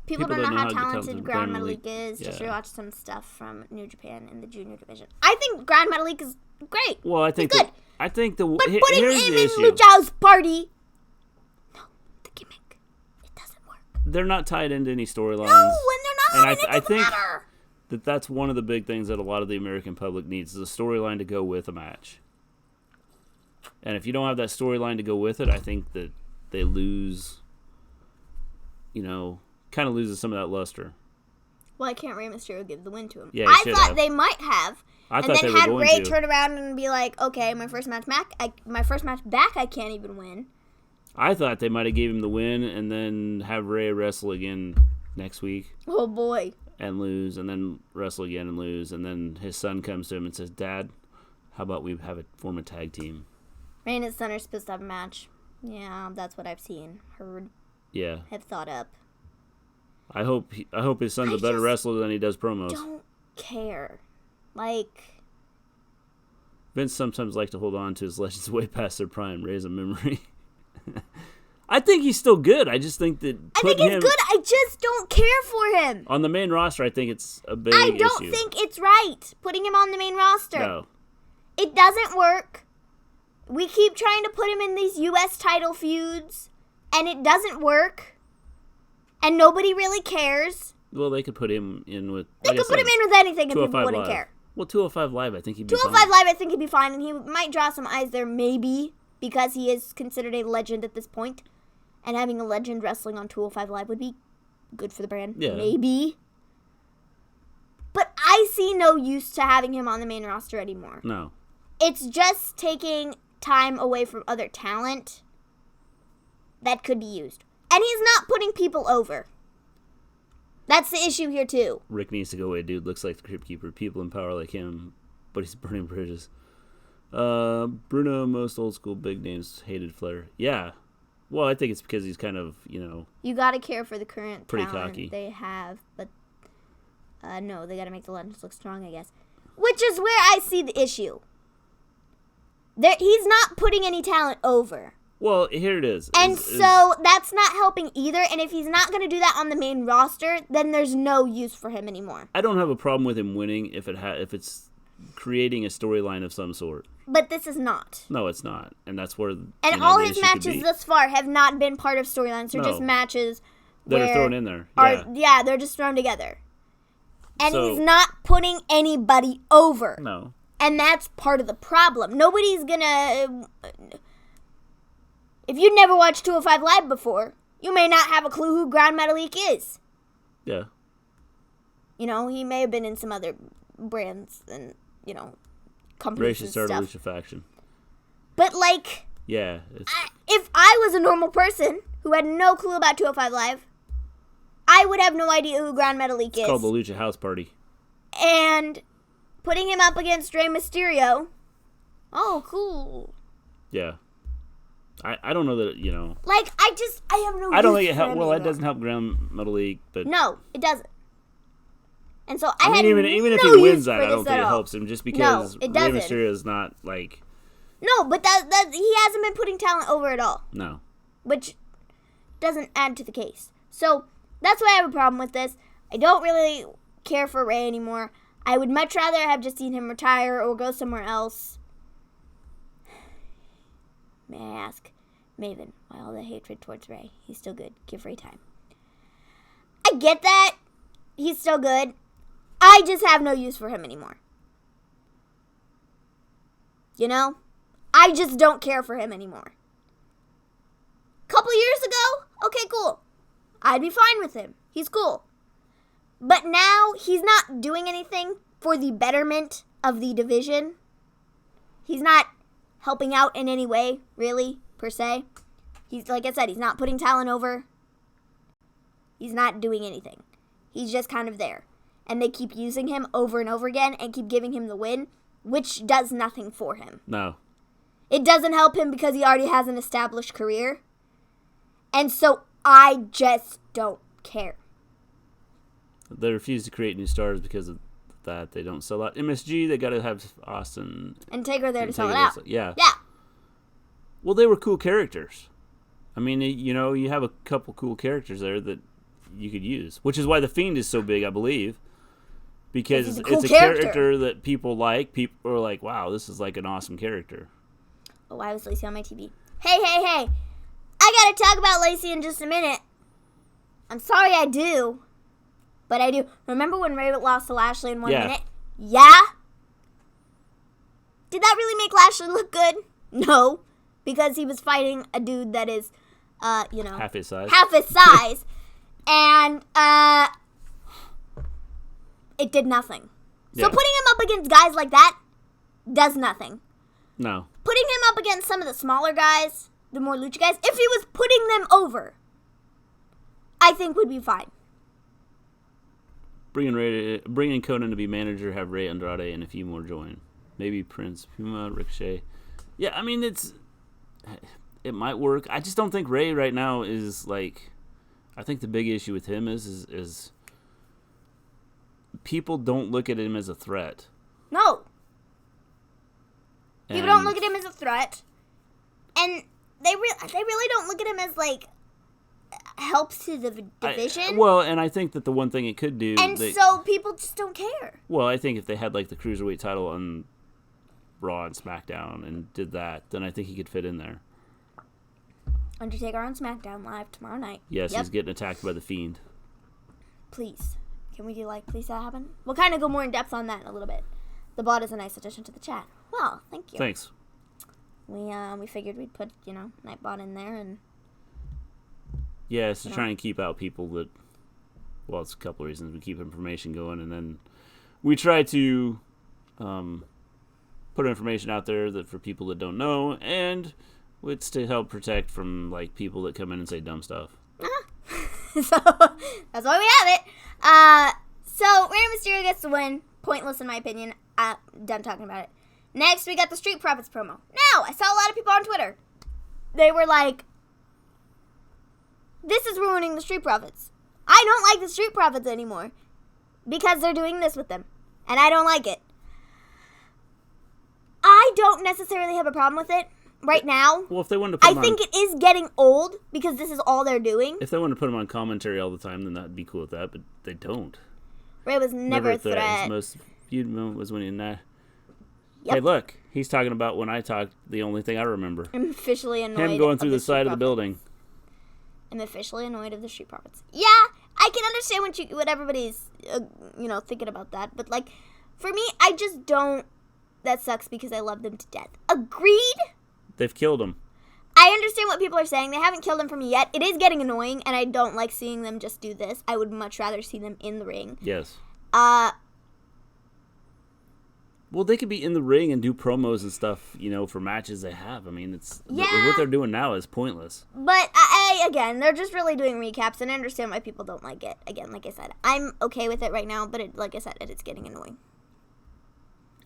People don't know how talented Gran Metalik is. Just rewatch some stuff from New Japan in the junior division. I think Gran Metalik is great. Well, I think he's good. I think the... But putting here's him the in issue. Luchao's party... No, the gimmick. It doesn't work. They're not tied into any storylines. No, when they're not, it doesn't matter. That's one of the big things that a lot of the American public needs, is a storyline to go with a match. And if you don't have that storyline to go with it, I think that they lose, kind of loses some of that luster. Why can't Rey Mysterio give the win to him? Yeah, I thought they might have. I and thought then they had were Rey going to. turn around and be like, okay, my first match back, I can't even win. I thought they might have gave him the win and then have Rey wrestle again next week. Oh, boy. And lose, and then wrestle again and lose, and then his son comes to him and says, Dad, how about we form a tag team? Rey and his son are supposed to have a match. Yeah, that's what I've seen, heard, have thought up. I hope his son's a better wrestler than he does promos. Don't care. Like, Vince sometimes likes to hold on to his legends way past their prime, raise a memory. I think he's still good. I just think that I think he's good. I just don't care for him. On the main roster, I think it's a big issue. I don't think it's right putting him on the main roster. No. It doesn't work. We keep trying to put him in these U.S. title feuds, and it doesn't work. And nobody really cares. Well, they could put him in with... They could put him in with anything and people wouldn't care. Well, 205 Live, I think he'd be fine. 205 Live, I think he'd be fine, and he might draw some eyes there, maybe, because he is considered a legend at this point. And having a legend wrestling on 205 Live would be good for the brand. Yeah. Maybe. But I see no use to having him on the main roster anymore. No. It's just taking time away from other talent that could be used. And he's not putting people over. That's the issue here, too. Rick needs to go away, dude. Looks like the Crypt Keeper. People in power like him, but he's burning bridges. Bruno, most old school big names, hated Flair. Yeah. Well, I think it's because he's kind of, You gotta care for the current pretty talent cocky. They have, but no, they gotta make the legends look strong, I guess. Which is where I see the issue. He's not putting any talent over. Well, here it is. And so that's not helping either. And if he's not going to do that on the main roster, then there's no use for him anymore. I don't have a problem with him winning if it's creating a storyline of some sort. But this is not. No, it's not. And that's where And all his matches thus far have not been part of storylines. They're just matches that are thrown in there. Yeah, they're just thrown together. And he's not putting anybody over. No. And that's part of the problem. Nobody's going to... If you've never watched 205 Live before, you may not have a clue who Gran Metalik is. Yeah. He may have been in some other brands and, companies and stuff. Lucha faction. But, yeah. If I was a normal person who had no clue about 205 Live, I would have no idea who Gran Metalik is. It's called the Lucha House Party. And putting him up against Rey Mysterio, oh, cool. Yeah. I don't know that, I have no I don't use think it for helps. him Well, it anymore. doesn't help Gran Metalik, but... No, it doesn't. And so even if he wins that, I don't think it helps him, just because Rey Mysterio is not, No, but that he hasn't been putting talent over at all. No. Which doesn't add to the case. So, that's why I have a problem with this. I don't really care for Rey anymore. I would much rather have just seen him retire or go somewhere else. May I ask, Maven, why all the hatred towards Rey? He's still good. Give Rey time. I get that. He's still good. I just have no use for him anymore. I just don't care for him anymore. Couple years ago, okay, cool. I'd be fine with him. He's cool. But now, he's not doing anything for the betterment of the division. He's not helping out in any way, really, per se. He's, like I said, he's not putting talent over. He's not doing anything. He's just kind of there. And they keep using him over and over again and keep giving him the win, which does nothing for him. No. It doesn't help him because he already has an established career. And so I just don't care. They refuse to create new stars because of that. They don't sell out MSG. They got to have Austin and Taker there to sell it out. Yeah. Yeah. Well, they were cool characters. I mean, you have a couple cool characters there that you could use, which is why the Fiend is so big, I believe, because it's a character that people like. People are like, "Wow, this is like an awesome character." Oh, why was Lacey on my TV? Hey! I gotta talk about Lacey in just a minute. I'm sorry I do. But I do. Remember when Rabbit lost to Lashley in 1 minute? Yeah? Did that really make Lashley look good? No. Because he was fighting a dude that is, half his size. And, it did nothing. So Yeah. putting him up against guys like that does nothing. No. Putting him up against some of the smaller guys, the more lucha guys, if he was putting them over, I think would be fine. Bring in Conan to be manager, have Rey Andrade and a few more join. Maybe Prince, Puma, Ricochet. Yeah, I mean, it might work. I just don't think Rey right now is, like, I think the big issue with him is people don't look at him as a threat. No. People don't look at him as a threat. And they really don't look at him as, like, helps to the division. And I think that the one thing it could do... And so people just don't care. Well, I think if they had, like, the Cruiserweight title on Raw and SmackDown and did that, then I think he could fit in there. Undertaker on SmackDown Live tomorrow night. Yes, He's getting attacked by the Fiend. Please. Can we do, like, please that happen? We'll kind of go more in depth on that in a little bit. The bot is a nice addition to the chat. Well, thank you. Thanks. We figured we'd put, Nightbot in there and... Yeah, it's to try and keep out people that... Well, it's a couple of reasons. We keep information going, and then we try to put information out there that for people that don't know, and it's to help protect from, like, people that come in and say dumb stuff. So, that's why we have it. So, Rey Mysterio gets the win. Pointless, in my opinion. Done talking about it. Next, we got the Street Profits promo. Now, I saw a lot of people on Twitter. They were like, this is ruining the Street Profits. I don't like the Street Profits anymore because they're doing this with them, and I don't like it. I don't necessarily have a problem with it right now. Well, if they wanted to put I think it is getting old because this is all they're doing. If they wanted to put them on commentary all the time, then that'd be cool with that, but they don't. Rey was never a threat. His most viewed moment was when he... Yep. Hey, look, he's talking about when I talked, the only thing I remember. I'm officially annoyed. Him going through the side of the building. I'm officially annoyed of the Street Profits. Yeah, I can understand what everybody's, thinking about that. But, like, for me, I just don't. That sucks because I love them to death. Agreed? They've killed him. I understand what people are saying. They haven't killed him for me yet. It is getting annoying, and I don't like seeing them just do this. I would much rather see them in the ring. Yes. Well, they could be in the ring and do promos and stuff, for matches they have. I mean, what they're doing now is pointless. But, again, they're just really doing recaps, and I understand why people don't like it. Again, like I said, I'm okay with it right now, but like I said, it's getting annoying.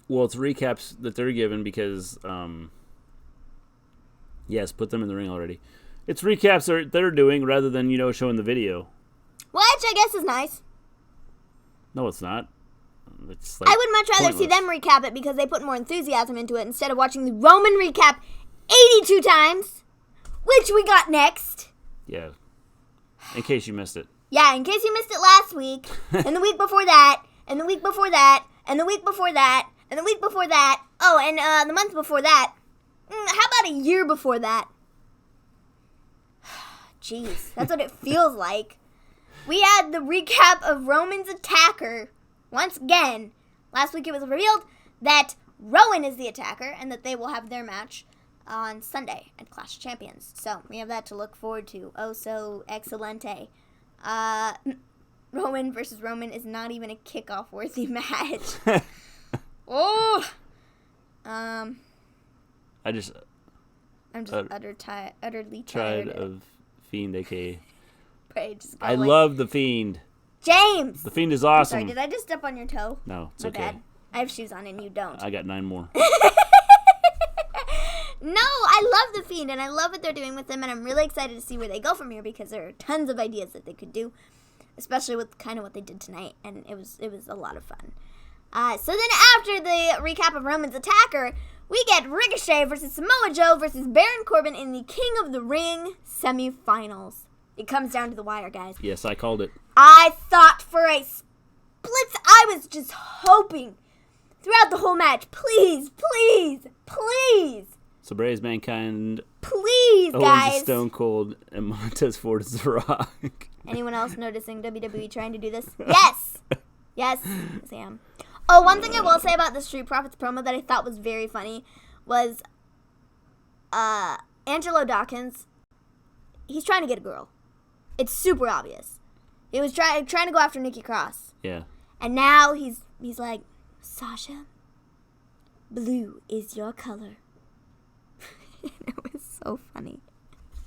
Well, it's recaps that they're given because, yes, put them in the ring already. It's recaps they're doing rather than, showing the video. Which I guess is nice. No, it's not. It's like I would much rather see them recap it because they put more enthusiasm into it instead of watching the Roman recap 82 times, which we got next. Yeah. In case you missed it. Yeah, in case you missed it last week, and the week before that, and the week before that, and the week before that, and the week before that. Oh, and the month before that. How about a year before that? Jeez, that's what it feels like. We had the recap of Roman's attacker. Once again, last week it was revealed that Rowan is the attacker and that they will have their match on Sunday at Clash of Champions. So we have that to look forward to. Oh, so excelente. Rowan versus Roman is not even a kickoff-worthy match. Oh! I'm just utterly tired of Fiend, a.k.a. Pray, just I love the Fiend. James! The Fiend is awesome. Sorry, did I just step on your toe? No, it's My okay. bad. I have shoes on and you don't. I got 9 more. No, I love the Fiend and I love what they're doing with him and I'm really excited to see where they go from here because there are tons of ideas that they could do, especially with kind of what they did tonight, and it was a lot of fun. So then after the recap of Roman's attacker, we get Ricochet versus Samoa Joe versus Baron Corbin in the King of the Ring semifinals. It comes down to the wire, guys. Yes, I called it. I thought for a split, I was just hoping throughout the whole match, please, please, please. So Bray's Mankind. Please, guys. Owens is Stone Cold and Montez Ford is The Rock. Anyone else noticing WWE trying to do this? Yes. Yes, Sam. Oh, one thing I will say about the Street Profits promo that I thought was very funny was Angelo Dawkins. He's trying to get a girl. It's super obvious. He was trying to go after Nikki Cross. Yeah. And now he's like, Sasha, blue is your color. It was so funny.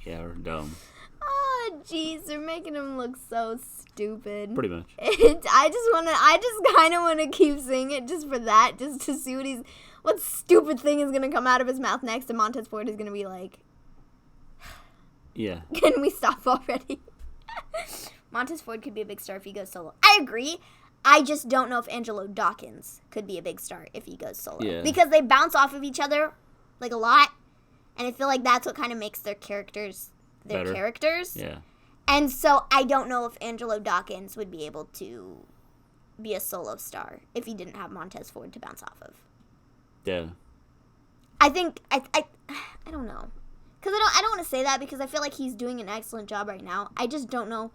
Yeah, or dumb. Oh, jeez, they're making him look so stupid. Pretty much. I just kind of want to keep saying it just for that, just to see what stupid thing is going to come out of his mouth next, and Montez Ford is going to be like, yeah. Can we stop already? Montez Ford could be a big star if he goes solo. I agree. I just don't know if Angelo Dawkins could be a big star if he goes solo. Yeah. Because they bounce off of each other, like, a lot, and I feel like that's what kind of makes their characters Better. characters. Yeah. And so I don't know if Angelo Dawkins would be able to be a solo star if he didn't have Montez Ford to bounce off of. Yeah. I think I don't know, because I don't want to say that because I feel like he's doing an excellent job right now. I just don't know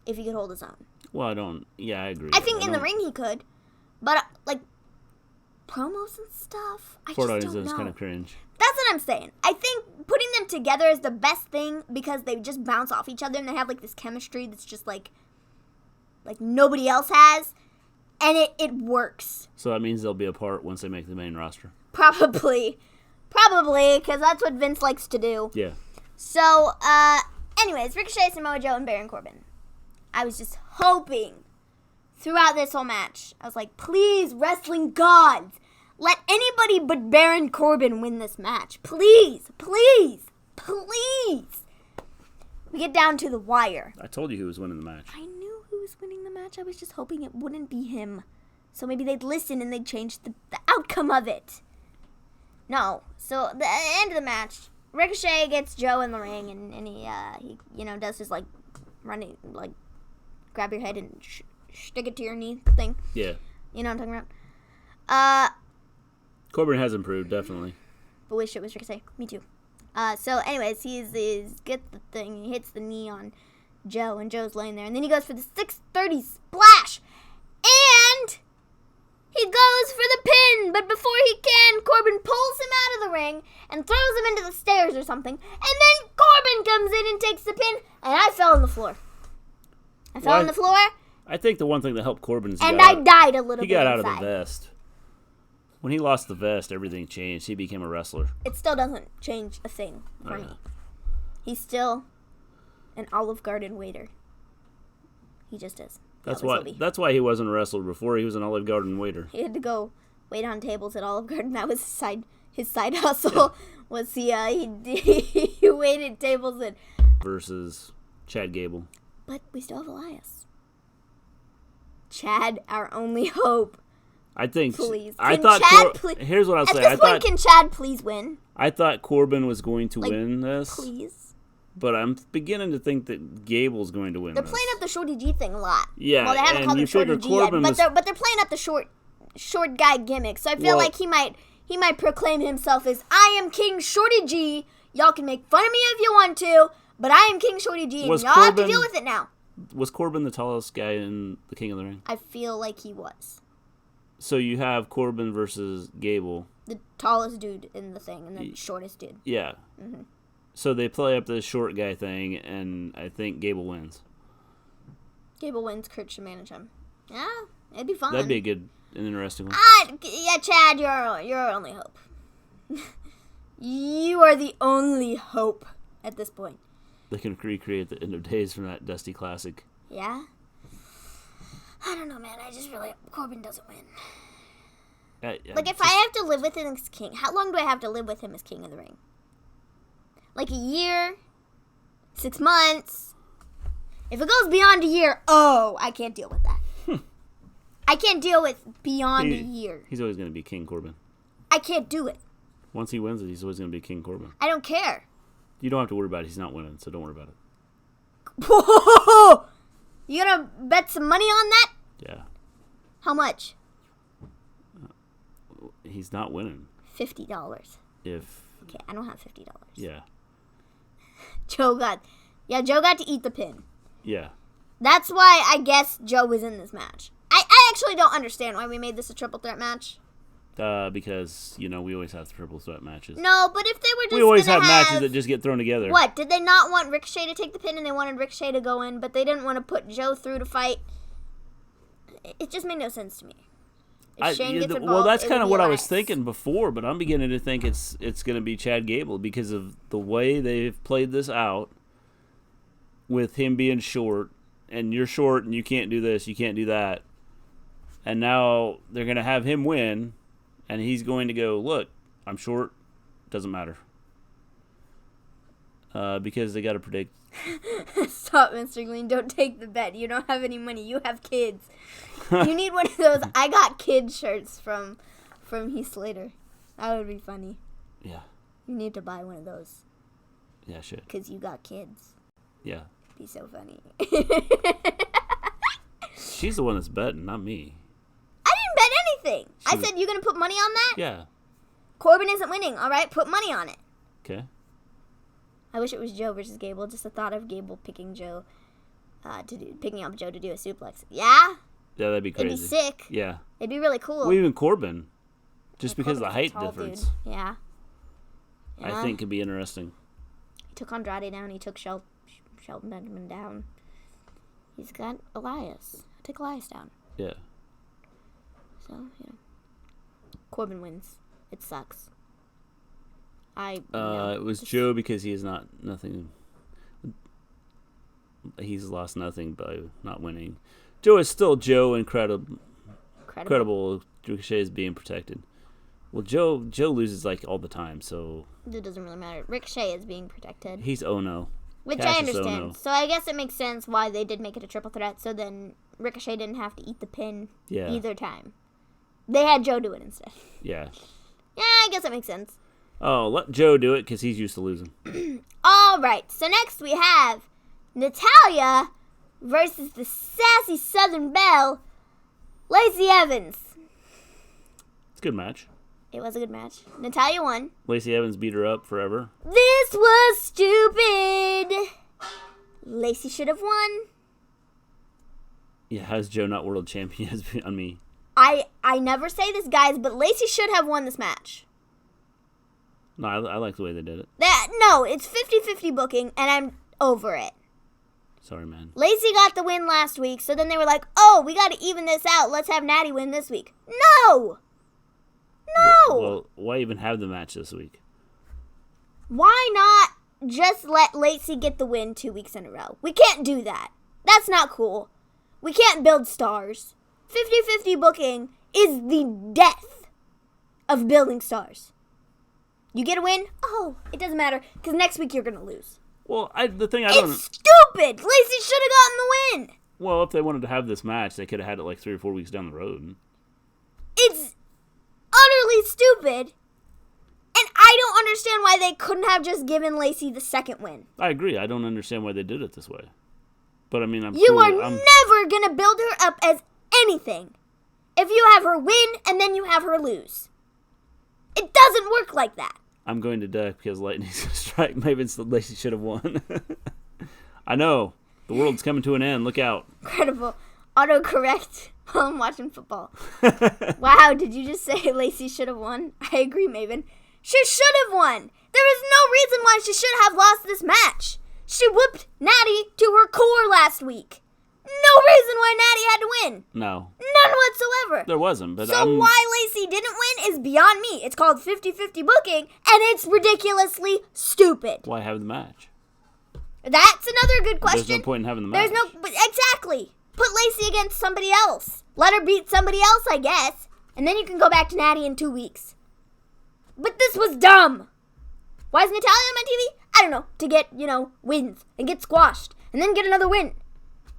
if he could hold his own. Well, I agree. I think in the ring he could, but like promos and stuff, I Ford just always don't is know. kind of cringe. That's what I'm saying. I think putting them together is the best thing because they just bounce off each other and they have like this chemistry that's just like nobody else has, and it works. So that means they'll be apart once they make the main roster. Probably, because that's what Vince likes to do. Yeah. So, anyways, Ricochet, Samoa Joe, and Baron Corbin. I was just hoping throughout this whole match, I was like, please, wrestling gods, let anybody but Baron Corbin win this match. Please, please, please. We get down to the wire. I told you who was winning the match. I knew who was winning the match. I was just hoping it wouldn't be him. So maybe they'd listen and they'd change the outcome of it. No. So, the end of the match, Ricochet gets Joe in the ring, and he does his, like, running, like, grab your head and stick it to your knee thing. Yeah. You know what I'm talking about? Corbin has improved, definitely. But wish it was Ricochet. Me too. So, anyways, he's get the thing. He hits the knee on Joe, and Joe's laying there. And then he goes for the 630 splash. And he goes for the pin. But before he can, Corbin pulls him out of the ring and throws him into the stairs or something. And then Corbin comes in and takes the pin. And I fell on the floor. I fell on the floor. I think the one thing that helped Corbin is I died a little bit. He got out inside. of the vest. When he lost the vest, everything changed. He became a wrestler. It still doesn't change a thing for me. He's still an Olive Garden waiter. He just is. That's why he wasn't a wrestler before. He was an Olive Garden waiter. He had to go wait on tables at Olive Garden. That was his side hustle. Yeah. Was he waited tables at versus Chad Gable. But we still have Elias. Chad, our only hope. I think. Please. Here's what I'll say. At this point, can Chad please win? I thought Corbin was going to win this. Please. But I'm beginning to think that Gable's going to win this. They're playing up the Shorty G thing a lot. Yeah. Well, they haven't called him Shorty G yet, but they're playing up the short guy gimmick. So I feel like he might proclaim himself as, I am King Shorty G. Y'all can make fun of me if you want to, but I am King Shorty G, and y'all have to deal with it now. Was Corbin the tallest guy in the King of the Ring? I feel like he was. So you have Corbin versus Gable. The tallest dude in the thing and the shortest dude. Yeah. Mm-hmm. So they play up the short guy thing, and I think Gable wins. Gable wins, Kurt should manage him. Yeah, it'd be fun. That'd be a good and interesting one. Yeah, Chad, you're our only hope. You are the only hope at this point. They can recreate the End of Days from that Dusty Classic. Yeah? I don't know, man. I just really hope Corbin doesn't win. If I have to live with him as king, how long do I have to live with him as King of the Ring? Like a year? 6 months? If it goes beyond a year, I can't deal with that. I can't deal with beyond a year. He's always going to be King Corbin. I can't do it. Once he wins it, he's always going to be King Corbin. I don't care. You don't have to worry about it. He's not winning, so don't worry about it. Whoa! You gonna bet some money on that? Yeah. How much? He's not winning. $50. Okay, I don't have $50. Yeah. Joe got to eat the pin. Yeah. That's why I guess Joe was in this match. I actually don't understand why we made this a triple threat match. Because, we always have triple threat matches. No, but if they were just we always have matches that just get thrown together. What? Did they not want Ricochet to take the pin and they wanted Ricochet to go in, but they didn't want to put Joe through to fight it just made no sense to me. If Shane gets involved, well, that's it kind would of be what I Elias. was thinking before, but I'm beginning to think it's going to be Chad Gable because of the way they've played this out with him being short, and you're short and you can't do this, you can't do that. And now they're going to have him win, and he's going to go, look, I'm short, doesn't matter. Because they got to predict. Stop, Mr. Gleen. Don't take the bet. You don't have any money. You have kids. You need one of those I got kids shirts from Heath Slater. That would be funny. Yeah. You need to buy one of those. Yeah, I should. Because you got kids. Yeah. Be so funny. She's the one that's betting, not me. I didn't bet anything. I said, you going to put money on that? Yeah. Corbin isn't winning. All right, put money on it. Okay. I wish it was Joe versus Gable. Just the thought of Gable picking Joe picking up Joe to do a suplex. Yeah? Yeah, that'd be crazy. It'd be sick. Yeah. It'd be really cool. Well, even Corbin. Just because of the Corbin's a height tall difference. dude. Yeah. I think could be interesting. He took Andrade down. He took Shelton Benjamin down. He's got Elias. Take Elias down. Yeah. So, yeah. Corbin wins. It sucks. It was Joe because he is nothing. He's lost nothing by not winning. Joe is still Joe. Incredible. Ricochet is being protected. Well, Joe loses like all the time, so It doesn't really matter. Ricochet is being protected. he's Ono. Which Cassius I understand. Ono. So I guess it makes sense why they did make it a triple threat, so then Ricochet didn't have to eat the pin either time. They had Joe do it instead. Yeah. Yeah, I guess that makes sense. Oh, let Joe do it because he's used to losing. All right, so next we have Natalya versus the sassy Southern Belle, Lacey Evans. It's a good match. It was a good match. Natalya won. Lacey Evans beat her up forever. This was stupid. Lacey should have won. Yeah, how's Joe not world champion on me? I never say this, guys, but Lacey should have won this match. No, I like the way they did it. No, it's 50-50 booking, and I'm over it. Sorry, man. Lacey got the win last week, so then they were like, oh, we got to even this out. Let's have Natty win this week. No! Well, why even have the match this week? Why not just let Lacey get the win 2 weeks in a row? We can't do that. That's not cool. We can't build stars. 50-50 booking is the death of building stars. You get a win? Oh, it doesn't matter, because next week you're going to lose. Well, the thing I It's don't... stupid! Lacey should have gotten the win! Well, if they wanted to have this match, they could have had it like 3 or 4 weeks down the road. It's utterly stupid. And I don't understand why they couldn't have just given Lacey the second win. I agree. I don't understand why they did it this way. But, I mean, I'm You cool. are never going to build her up as anything if you have her win and then you have her lose. It doesn't work like that. I'm going to duck because lightning's going to strike. Maybe it's the Lacey should have won. I know. The world's coming to an end. Look out. Incredible. Autocorrect while I'm watching football. Wow, did you just say Lacey should have won? I agree, Maven. She should have won. There is no reason why she should have lost this match. She whooped Natty to her core last week. No reason why Natty had to win. No. None whatsoever. There wasn't. But So why Lacey didn't win is beyond me. It's called 50-50 booking, and it's ridiculously stupid. Why have the match? That's another good question. There's no point in having the match. Exactly. Put Lacey against somebody else. Let her beat somebody else, I guess. And then you can go back to Natty in 2 weeks. But this was dumb. Why is Natalya on my TV? I don't know. To get, wins and get squashed and then get another win.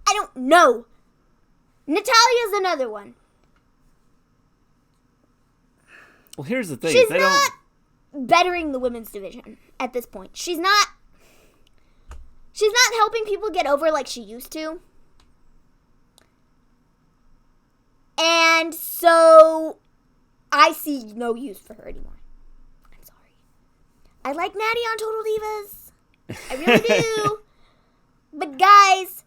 I don't know. Natalya's another one. Well, here's the thing. She's not bettering the women's division at this point. She's not helping people get over like she used to. And so I see no use for her anymore. I'm sorry. I like Natty on Total Divas. I really do. But guys,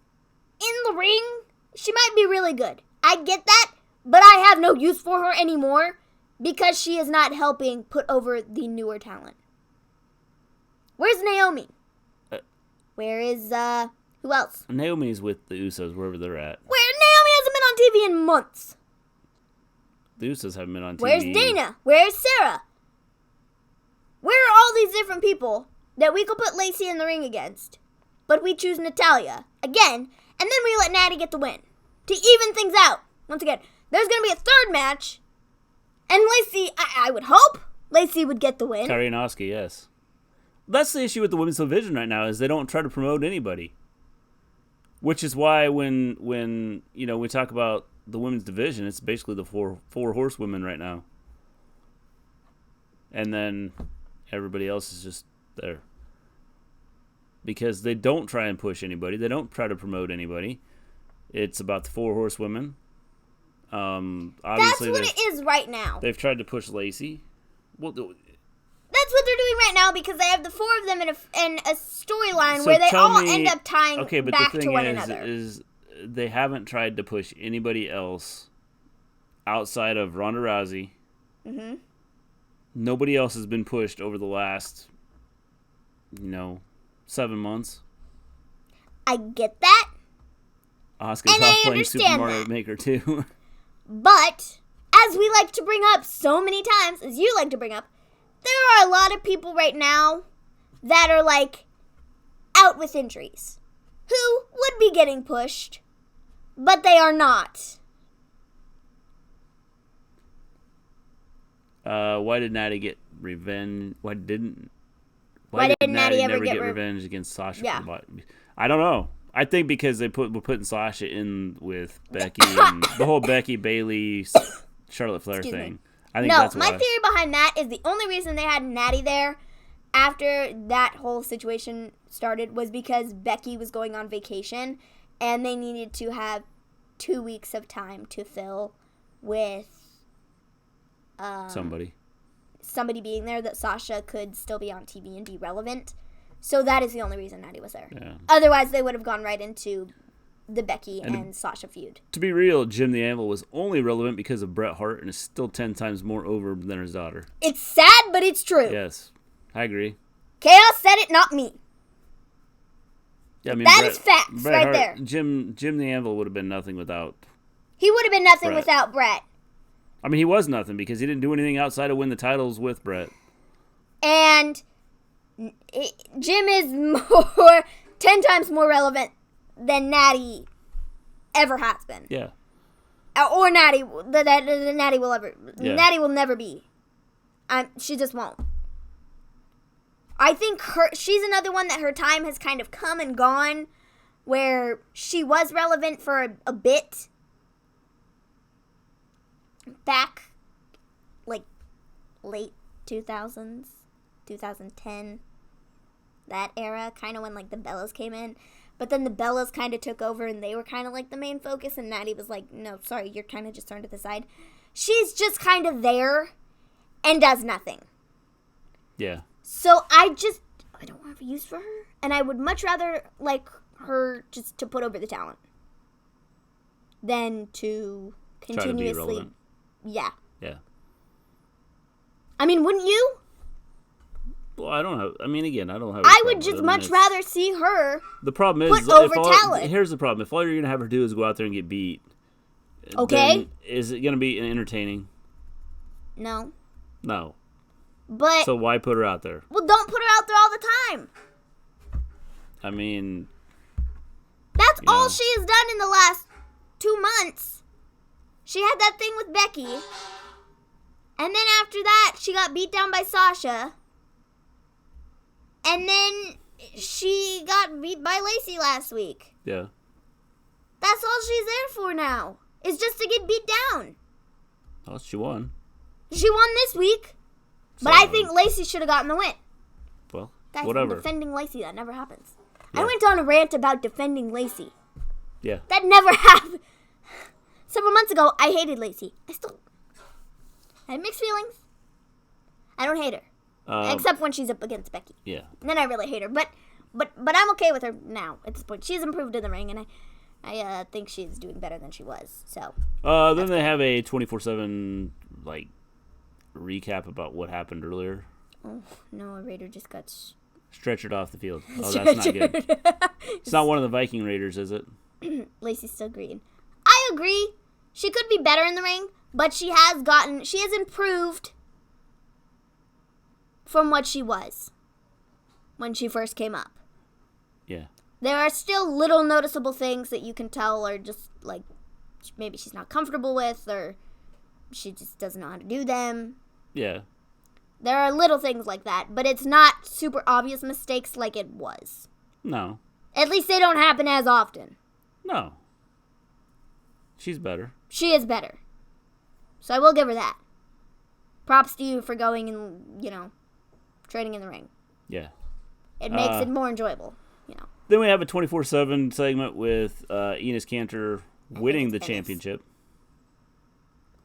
in the ring, she might be really good. I get that, but I have no use for her anymore because she is not helping put over the newer talent. Where's Naomi? Where is, who else? Naomi's with the Usos, wherever they're at. Where Naomi hasn't been on TV in months. The Usos haven't been on TV. Where's Dana? Where's Sarah? Where are all these different people that we could put Lacey in the ring against? But we choose Natalya again, and then we let Natty get the win. To even things out. Once again, there's going to be a third match, and Lacey, I would hope Lacey would get the win. Karionoski, yes. That's the issue with the women's division right now, is they don't try to promote anybody. Which is why when we talk about the women's division, it's basically the four horsewomen right now. And then everybody else is just there. Because they don't try and push anybody. They don't try to promote anybody. It's about the four horsewomen. Obviously, that's what it is right now. They've tried to push Lacey. Well, that's what they're doing right now because they have the four of them in a storyline where they all end up tying back to one another. Is they haven't tried to push anybody else outside of Ronda Rousey. Mm-hmm. Nobody else has been pushed over the last, 7 months. I get that. Asuka's off playing Super Mario Maker 2. But, as we like to bring up so many times, as you like to bring up, there are a lot of people right now that are, out with injuries. Who would be getting pushed, but they are not. Why did Natty get revenge? Why did Natty ever get revenge against Sasha? Yeah. I don't know. I think because were putting Sasha in with Becky and the whole Becky, Bayley, Charlotte Flair thing. I think that's why. My theory behind that is the only reason they had Natty there after that whole situation started was because Becky was going on vacation and they needed to have 2 weeks of time to fill with somebody being there that Sasha could still be on TV and be relevant. So that is the only reason Natty was there. Yeah. Otherwise, they would have gone right into the Becky and Sasha feud. To be real, Jim the Anvil was only relevant because of Bret Hart and is still 10 times more over than his daughter. It's sad, but it's true. Yes, I agree. Chaos said it, not me. Yeah, I mean, that is facts Bret right Hart, there. Jim the Anvil would have been nothing without. He would have been nothing without Bret. I mean, he was nothing because he didn't do anything outside of win the titles with Bret. And Jim is 10 times more relevant than Natty ever has been. Yeah. Or Natty, the Natty will ever. Yeah. Natty will never be. She just won't. I think she's another one that her time has kind of come and gone, where she was relevant for a bit. Back, late 2000s, 2010, that era, kind of when, the Bellas came in. But then the Bellas kind of took over, and they were kind of, the main focus, and Natty was like, no, sorry, you're kind of just turned to the side. She's just kind of there and does nothing. Yeah. So I don't have a use for her, and I would much rather like her just to put over the talent than to continuously. Try to be relevant. Yeah. Yeah. I mean, wouldn't you? Well, I don't have. I mean, again, I don't have. I would just much rather see her. The problem is, put over talent. Here's the problem: if all you're gonna have her do is go out there and get beat, okay, then is it gonna be entertaining? No. No. But so why put her out there? Well, don't put her out there all the time. I mean, that's all she has done in the last 2 months. She had that thing with Becky, and then after that, she got beat down by Sasha, and then she got beat by Lacey last week. Yeah. That's all she's there for now, is just to get beat down. Oh, she won. She won this week. But I think Lacey should have gotten the win. Well, guys, whatever. I'm defending Lacey. That never happens. Yeah. I went on a rant about defending Lacey. Yeah. That never happened. Several months ago, I hated Lacey. I had mixed feelings. I don't hate her. Except when she's up against Becky. Yeah. And then I really hate her. But I'm okay with her now at this point. She's improved in the ring, and I think she's doing better than she was. So. Then they have a 24/7 recap about what happened earlier. Oh, no, a Raider just got stretchered off the field. Oh, that's not good. It's not one of the Viking Raiders, is it? Lacey's still green. I agree. She could be better in the ring, but she has improved from what she was when she first came up. Yeah. There are still little noticeable things that you can tell are just, like, maybe she's not comfortable with, or she just doesn't know how to do them. Yeah. There are little things like that, but it's not super obvious mistakes like it was. No. At least they don't happen as often. No. She's better. She is better. So I will give her that. Props to you for going and, training in the ring. Yeah. It makes it more enjoyable, Then we have a 24/7 segment with Enes Kanter winning the championship.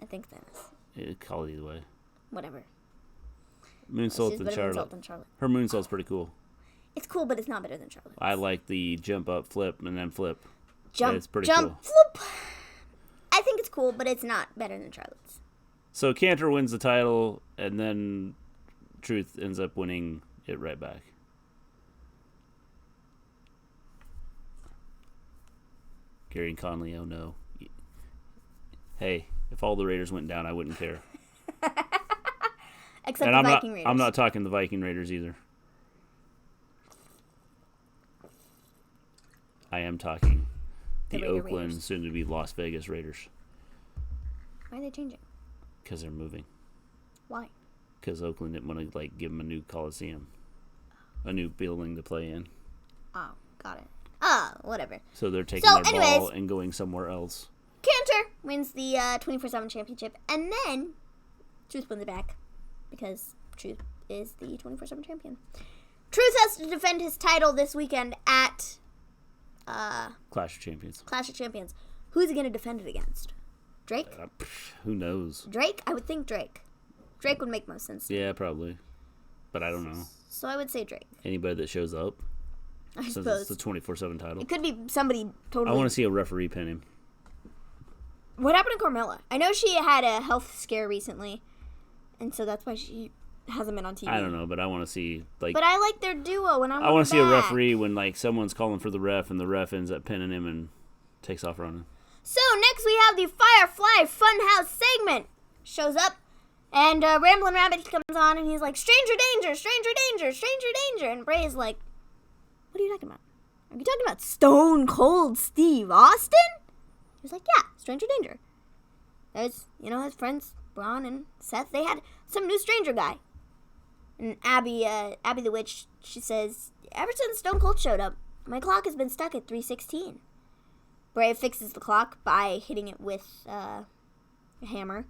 I think Enes. Call it either way. Whatever. Moonsault and Charlotte. Her moonsault's pretty cool. It's cool, but it's not better than Charlotte's. I like the jump up, flip, and then flip. It's pretty jump, cool. flip. I think it's cool, but it's not better than Charlotte's. So Kanter wins the title, and then Truth ends up winning it right back. Gary and Conley, oh no. Hey, if all the Raiders went down, I wouldn't care. Except and the Viking Raiders. I'm not talking the Viking Raiders either. I am talking the Oakland, Raiders. soon-to-be Las Vegas Raiders. Why are they changing? Because they're moving. Why? Because Oakland didn't want to give them a new coliseum, a new building to play in. Oh, got it. Oh, whatever. So they're taking their ball and going somewhere else. Kanter wins the 24/7 championship, and then Truth wins it back because Truth is the 24/7 champion. Truth has to defend his title this weekend at Clash of Champions. Clash of Champions. Who's he going to defend it against? Drake? Who knows? Drake? I would think Drake. Drake would make most sense. Yeah, probably. But I don't know. So I would say Drake. Anybody that shows up. I Since suppose. it's the 24/7 title. It could be somebody totally... I want to see a referee pin him. What happened to Carmella? I know she had a health scare recently, and so that's why she hasn't been on TV. I don't know, but I want to see But I like their duo, and I want to see a referee when someone's calling for the ref, and the ref ends up pinning him and takes off running. So next we have the FireFly FunHouse segment. Shows up, and Ramblin Rabbit comes on, and he's like, "Stranger danger, stranger danger, stranger danger," and Bray is like, "What are you talking about? Are you talking about Stone Cold Steve Austin?" He's like, "Yeah, stranger danger." There's, his friends, Braun and Seth, they had some new stranger guy. And Abby the Witch, she says, "Ever since Stone Cold showed up, my clock has been stuck at 3:16. Bray fixes the clock by hitting it with a hammer.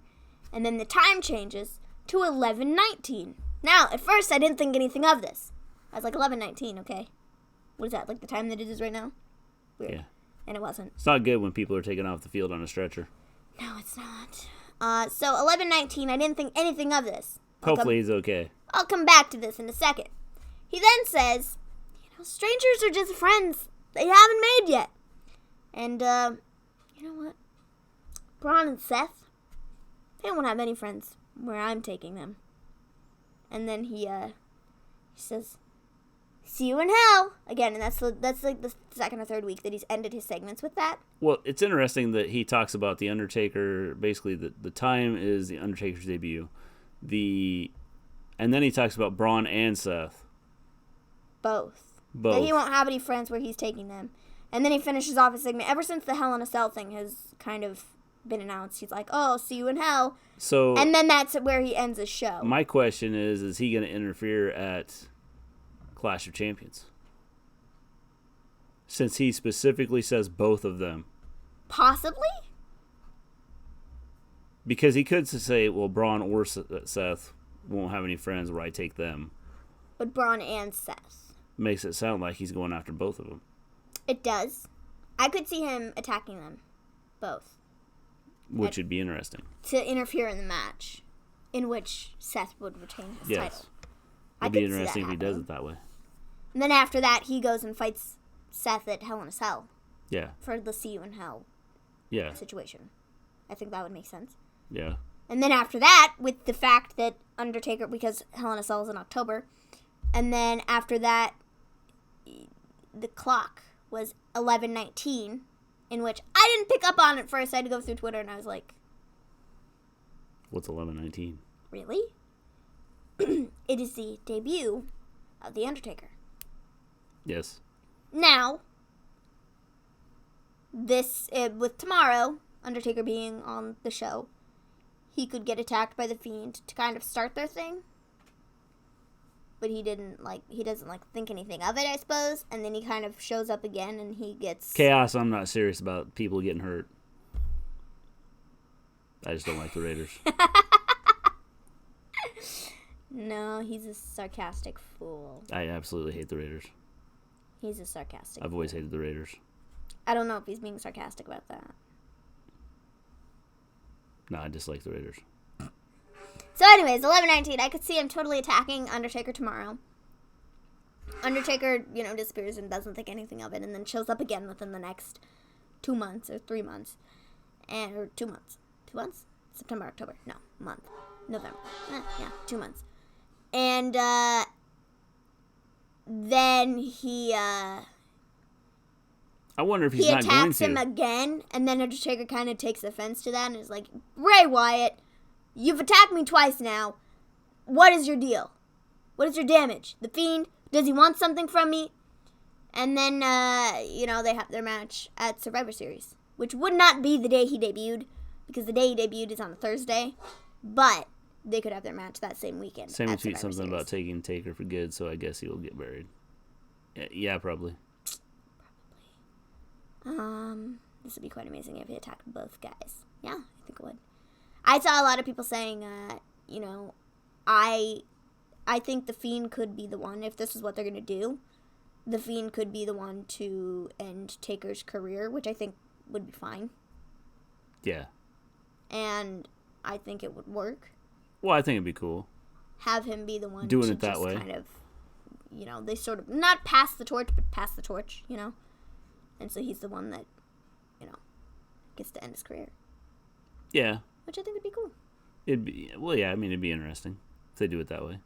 And then the time changes to 11:19. Now, at first, I didn't think anything of this. I was like, 11:19, okay. What is that, like the time that it is right now? Weird. Yeah. And it wasn't. It's not good when people are taken off the field on a stretcher. No, it's not. So 11:19, I didn't think anything of this. Hopefully he's okay. I'll come back to this in a second. He then says, strangers are just friends they haven't made yet. And, you know what? Braun and Seth, they won't have any friends where I'm taking them. And then he says, "See you in hell," again, and that's like the second or third week that he's ended his segments with that. Well, it's interesting that he talks about The Undertaker, basically the time is The Undertaker's debut. And then he talks about Braun and Seth. Both. That he won't have any friends where he's taking them. And then he finishes off his segment. Ever since the Hell in a Cell thing has kind of been announced, he's like, "Oh, see you in hell." So, and then that's where he ends his show. My question is he going to interfere at Clash of Champions? Since he specifically says both of them. Possibly? Because he could say, well, Braun or Seth won't have any friends where I take them. But Braun and Seth. Makes it sound like he's going after both of them. It does. I could see him attacking them. Both. Which would be interesting. To interfere in the match. In which Seth would retain his title. It would be interesting if he does it that way. And then after that, he goes and fights Seth at Hell in a Cell. Yeah. For the See You in Hell situation. I think that would make sense. Yeah. And then after that, with the fact that Undertaker, because Hell in a Cell is in October, and then after that, the clock was 11:19, in which I didn't pick up on it first. I had to go through Twitter, and I was like, What's 11/19? really? It is the debut of The Undertaker. Yes. Now, with tomorrow, Undertaker being on the show, he could get attacked by the Fiend to kind of start their thing. But he doesn't think anything of it, I suppose. And then he kind of shows up again and he gets... Chaos, I'm not serious about people getting hurt. I just don't like the Raiders. No, he's a sarcastic fool. I absolutely hate the Raiders. He's a sarcastic I've always hated the Raiders. I don't know if he's being sarcastic about that. No, I dislike the Raiders. So anyways, 11/19, I could see him totally attacking Undertaker tomorrow. Undertaker, disappears and doesn't think anything of it, and then shows up again within the next 2 months or 3 months. Or 2 months. 2 months? September, October. No, month. November. 2 months. And then he I wonder if he's not going to. He attacks him again, and then Undertaker kind of takes offense to that and is like, Bray Wyatt, you've attacked me twice now. What is your deal? What is your damage? The Fiend, does he want something from me? And then, they have their match at Survivor Series, which would not be the day he debuted, because the day he debuted is on a Thursday, but they could have their match that same weekend. Sammy tweeted something about taking Taker for good, so I guess he will get buried. Yeah, probably. This would be quite amazing if he attacked both guys. Yeah, I think it would. I saw a lot of people saying, I think the Fiend could be the one, if this is what they're going to do, the Fiend could be the one to end Taker's career, which I think would be fine. Yeah. And I think it would work. Well, I think it'd be cool. Have him be the one doing to it that just way. Kind of, they sort of, not pass the torch, but pass the torch, And so he's the one that, gets to end his career. Yeah. Which I think would be cool. It'd be interesting if they do it that way.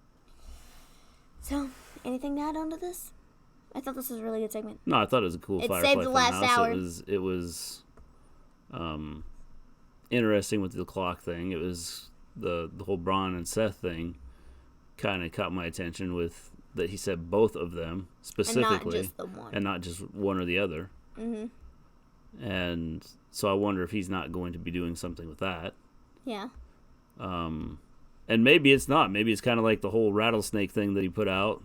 So, anything to add on to this? I thought this was a really good segment. No, I thought it was a cool It FireFly saved the last FunHouse. hour. It was interesting with the clock thing. It was the whole Braun and Seth thing kind of caught my attention with that he said both of them specifically. And not just the one. And not just one or the other. Mm-hmm. And so I wonder if he's not going to be doing something with that. Yeah. And maybe it's not. Maybe it's kind of like the whole rattlesnake thing that he put out.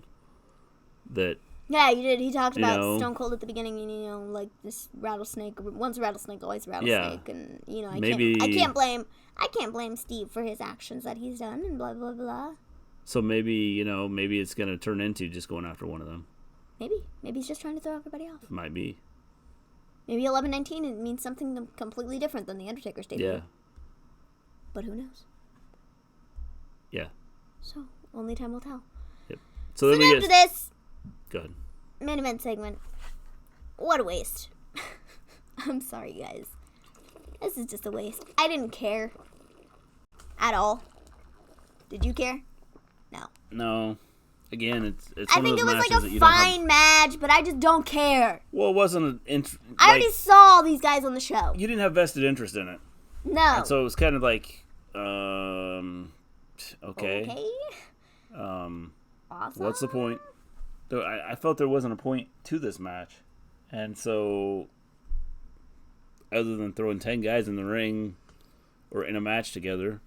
That. Yeah, you did. He talked about Stone Cold at the beginning, and like this rattlesnake. Once a rattlesnake, always a rattlesnake, Yeah. and I can't blame Steve for his actions that he's done, and blah blah blah. So maybe it's gonna turn into just going after one of them. Maybe he's just trying to throw everybody off. Might be. Maybe 11/19 it means something completely different than the Undertaker's debut. Yeah. But who knows? Yeah. So only time will tell. Yep. So then after this. Go ahead. Main event segment. What a waste. I'm sorry, guys. This is just a waste. I didn't care. At all. Did you care? No. No. Again, it's I think it was like a fine match, but I just don't care. Well, it wasn't I already saw all these guys on the show. You didn't have vested interest in it. No. And so it was kind of like, okay. Awesome. What's the point? I felt there wasn't a point to this match. And so, other than throwing 10 guys in the ring or in a match together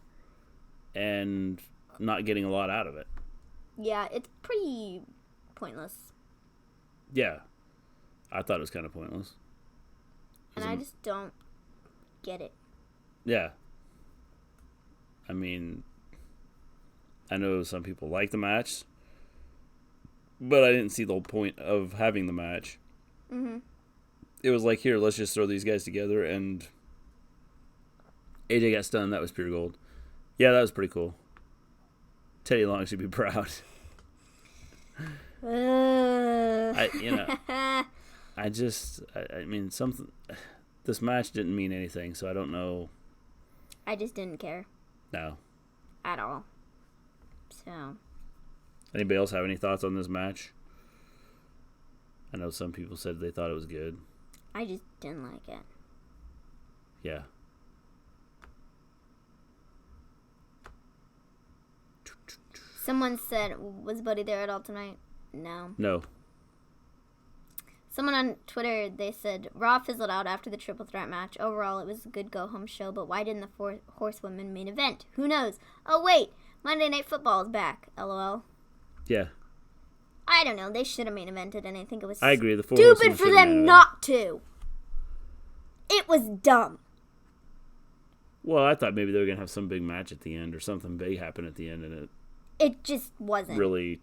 and not getting a lot out of it. Yeah, it's pretty pointless. Yeah. I thought it was kind of pointless. And I just don't get it. Yeah. I mean, I know some people like the match, but I didn't see the whole point of having the match. Mm-hmm. It was like, here, let's just throw these guys together, and AJ got stunned. That was pure gold. Yeah, that was pretty cool. Teddy Long should be proud. I mean, something. This match didn't mean anything, so I don't know. I just didn't care. No. At all. So. Anybody else have any thoughts on this match? I know some people said they thought it was good. I just didn't like it. Yeah. Someone said, was Buddy there at all tonight? No. No. Someone on Twitter, they said, Raw fizzled out after the triple threat match. Overall, it was a good go-home show, but why didn't the four horsewomen main event? Who knows? Oh, wait. Monday Night Football is back. LOL. Yeah. I don't know. They should have main evented, and I think it was I agree. The four stupid horsewomen for should have them main not to. It was dumb. Well, I thought maybe they were going to have some big match at the end or something big happen at the end, and It just wasn't. really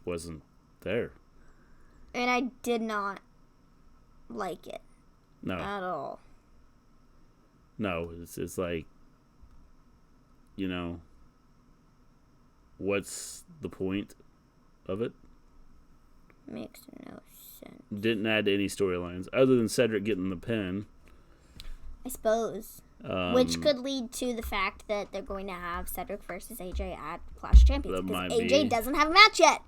wasn't there. And I did not like it. No. At all. No, it's like, you know, what's the point of it? Makes no sense. Didn't add any storylines other than Cedric getting the pin. I suppose. Which could lead to the fact that they're going to have Cedric versus AJ at Clash of Champions. That Because might AJ be. doesn't have a match yet.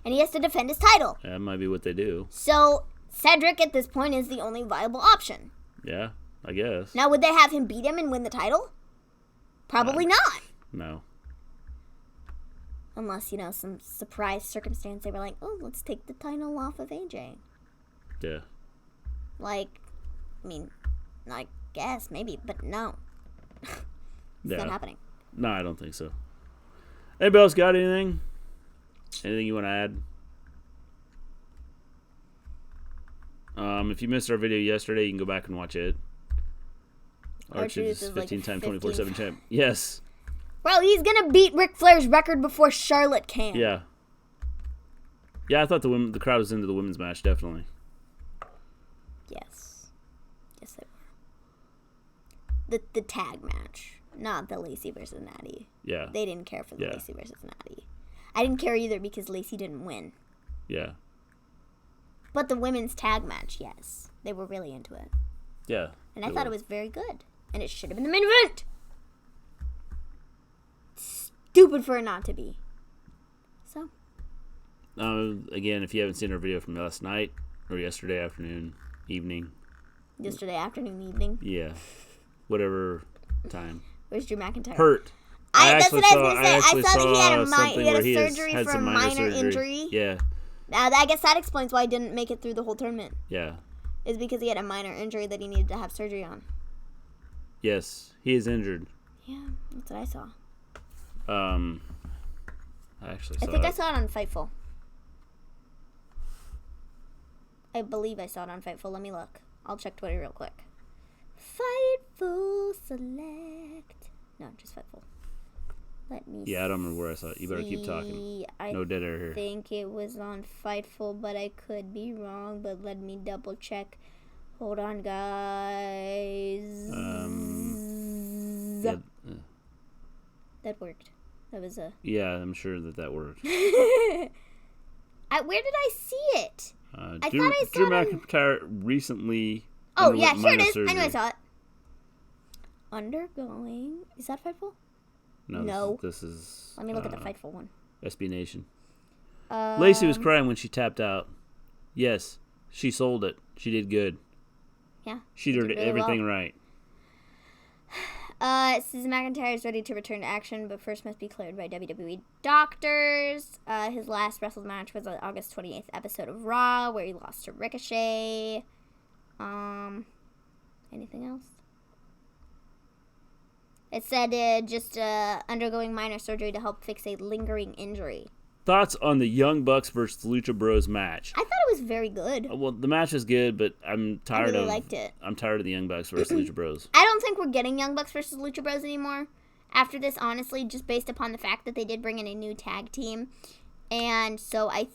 And he has to defend his title. That might be what they do. So, Cedric at this point is the only viable option. Yeah, I guess. Now, would they have him beat him and win the title? Probably not. No. Unless, you know, some surprise circumstance. They were like, oh, let's take the title off of AJ. Yeah. Like, I mean, I guess, maybe, but no. It's Yeah. not happening. No, I don't think so. Anybody else got anything? Anything you want to add? If you missed our video yesterday, you can go back and watch it. R-Truth R-Truth is is like 15-time 15. 24/7 champ. Yes. Bro, he's gonna beat Ric Flair's record before Charlotte can. Yeah. Yeah, I thought the crowd was into the women's match, definitely. Yes. Yes, they were. The tag match, not the Lacey versus Natty. Yeah. They didn't care for the Yeah. Lacey versus Natty. I didn't care either because Lacey didn't win. Yeah. But the women's tag match, yes. They were really into it. Yeah. And I thought it was very good. And it should have been the main event. Stupid for it not to be. So. Again, if you haven't seen our video from last night or yesterday afternoon, evening. Yesterday afternoon, evening. Yeah. Whatever time. Where's Drew McIntyre? Hurt. That's what I was going to say. I actually saw that he had something a where he has surgery had for a some minor injury. Yeah. I guess that explains why he didn't make it through the whole tournament. Yeah. Is because he had a minor injury that he needed to have surgery on. Yes. He is injured. Yeah, that's what I saw. I actually saw I think it. I saw it on Fightful. I believe I saw it on Fightful. Let me look. I'll check Twitter real quick. Fightful Select. No, just Fightful. Let me Yeah, I don't remember where I saw it. You better keep talking. see. No dead air here. I think it was on Fightful, but I could be wrong. But let me double check. Hold on, guys. Yeah, That worked. That was a... yeah, I'm sure that worked. Where did I see it? Drew, I thought I saw Drew it on- McIntyre recently. Oh, yeah, here it minor is. surgery. I know I saw it. Undergoing... Is that Fightful? No. No. This is Let me look at the Fightful one. SB Nation. Lacey was crying when she tapped out. Yes, she sold it. She did good. Yeah. She did really everything well. right. Susan McIntyre is ready to return to action, but first must be cleared by WWE doctors. His last wrestled match was the August 28th episode of Raw, where he lost to Ricochet. Anything else? It said just undergoing minor surgery to help fix a lingering injury. Thoughts on the Young Bucks versus Lucha Bros match? I thought it was very good. Well, the match is good, but I'm tired really of. liked it. I'm tired of the Young Bucks versus Lucha Bros. I don't think we're getting Young Bucks versus Lucha Bros anymore after this, honestly, just based upon the fact that they did bring in a new tag team. And so I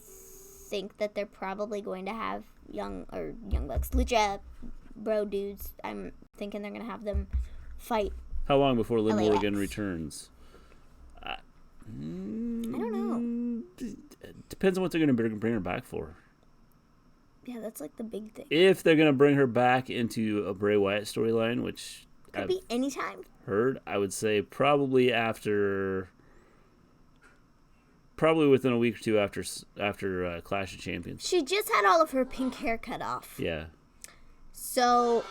think that they're probably going to have Young Bucks, Lucha Bro dudes. I'm thinking they're going to have them fight. How long before Liv LAX. Morgan returns? I don't know. Depends on what they're going to bring her back for. Yeah, that's like the big thing. If they're going to bring her back into a Bray Wyatt storyline, which Could I've be anytime. heard, I would say probably within a week or two after Clash of Champions. She just had all of her pink hair cut off. Yeah. So,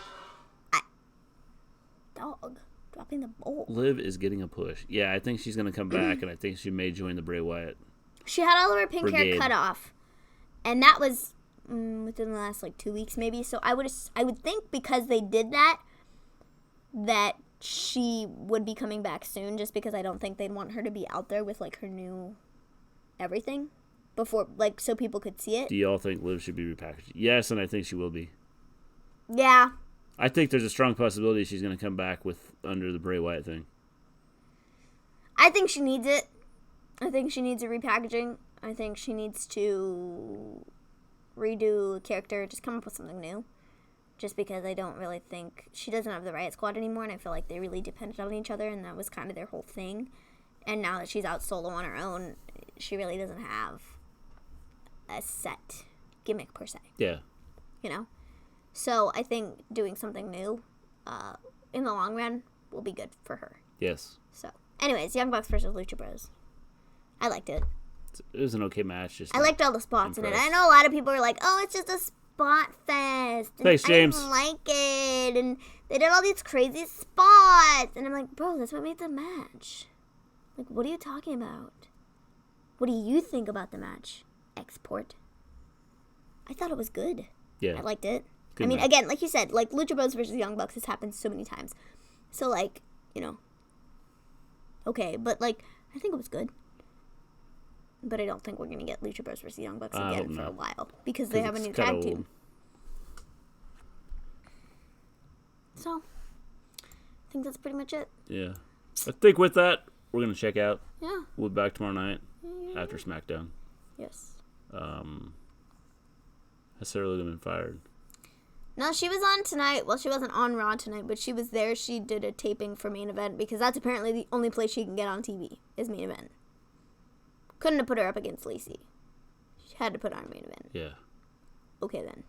dog. Dropping the ball. Liv is getting a push. Yeah, I think she's going to come back, and I think she may join the Bray Wyatt. She had all of her pink Brigade. hair cut off. And that was within the last, 2 weeks maybe. So I would think because they did that she would be coming back soon, just because I don't think they'd want her to be out there with, her new everything before, so people could see it. Do y'all think Liv should be repackaged? Yes, and I think she will be. Yeah. I think there's a strong possibility she's going to come back under the Bray Wyatt thing. I think she needs it. I think she needs a repackaging. I think she needs to redo a character, just come up with something new. Just because I don't really think she doesn't have the Riot Squad anymore, and I feel like they really depended on each other, and that was kind of their whole thing. And now that she's out solo on her own, she really doesn't have a set gimmick per se. Yeah. So I think doing something new in the long run will be good for her. Yes. So, anyways, Young Bucks versus Lucha Bros. I liked it. It was an okay match. I liked all the spots in it. impressed. I know a lot of people are like, "Oh, it's just a spot fest." And Thanks, James. I didn't like it, and they did all these crazy spots, and I'm like, "Bro, that's what made the match." What are you talking about? What do you think about the match? Export. I thought it was good. Yeah. I liked it. Good I mean, match. again, like you said, Lucha Bros versus Young Bucks has happened so many times. So, okay, but, I think it was good. But I don't think we're going to get Lucha Bros versus Young Bucks again for a while. Because they have a new tag team. So, I think that's pretty much it. Yeah. I think with that, we're going to check out. Yeah. We'll be back tomorrow night after SmackDown. Yes. Has Sarah Logan been fired? No, she was on tonight. Well, she wasn't on Raw tonight, but she was there. She did a taping for Main Event because that's apparently the only place she can get on TV is Main Event. Couldn't have put her up against Lacey. She had to put her on Main Event. Yeah. Okay, then.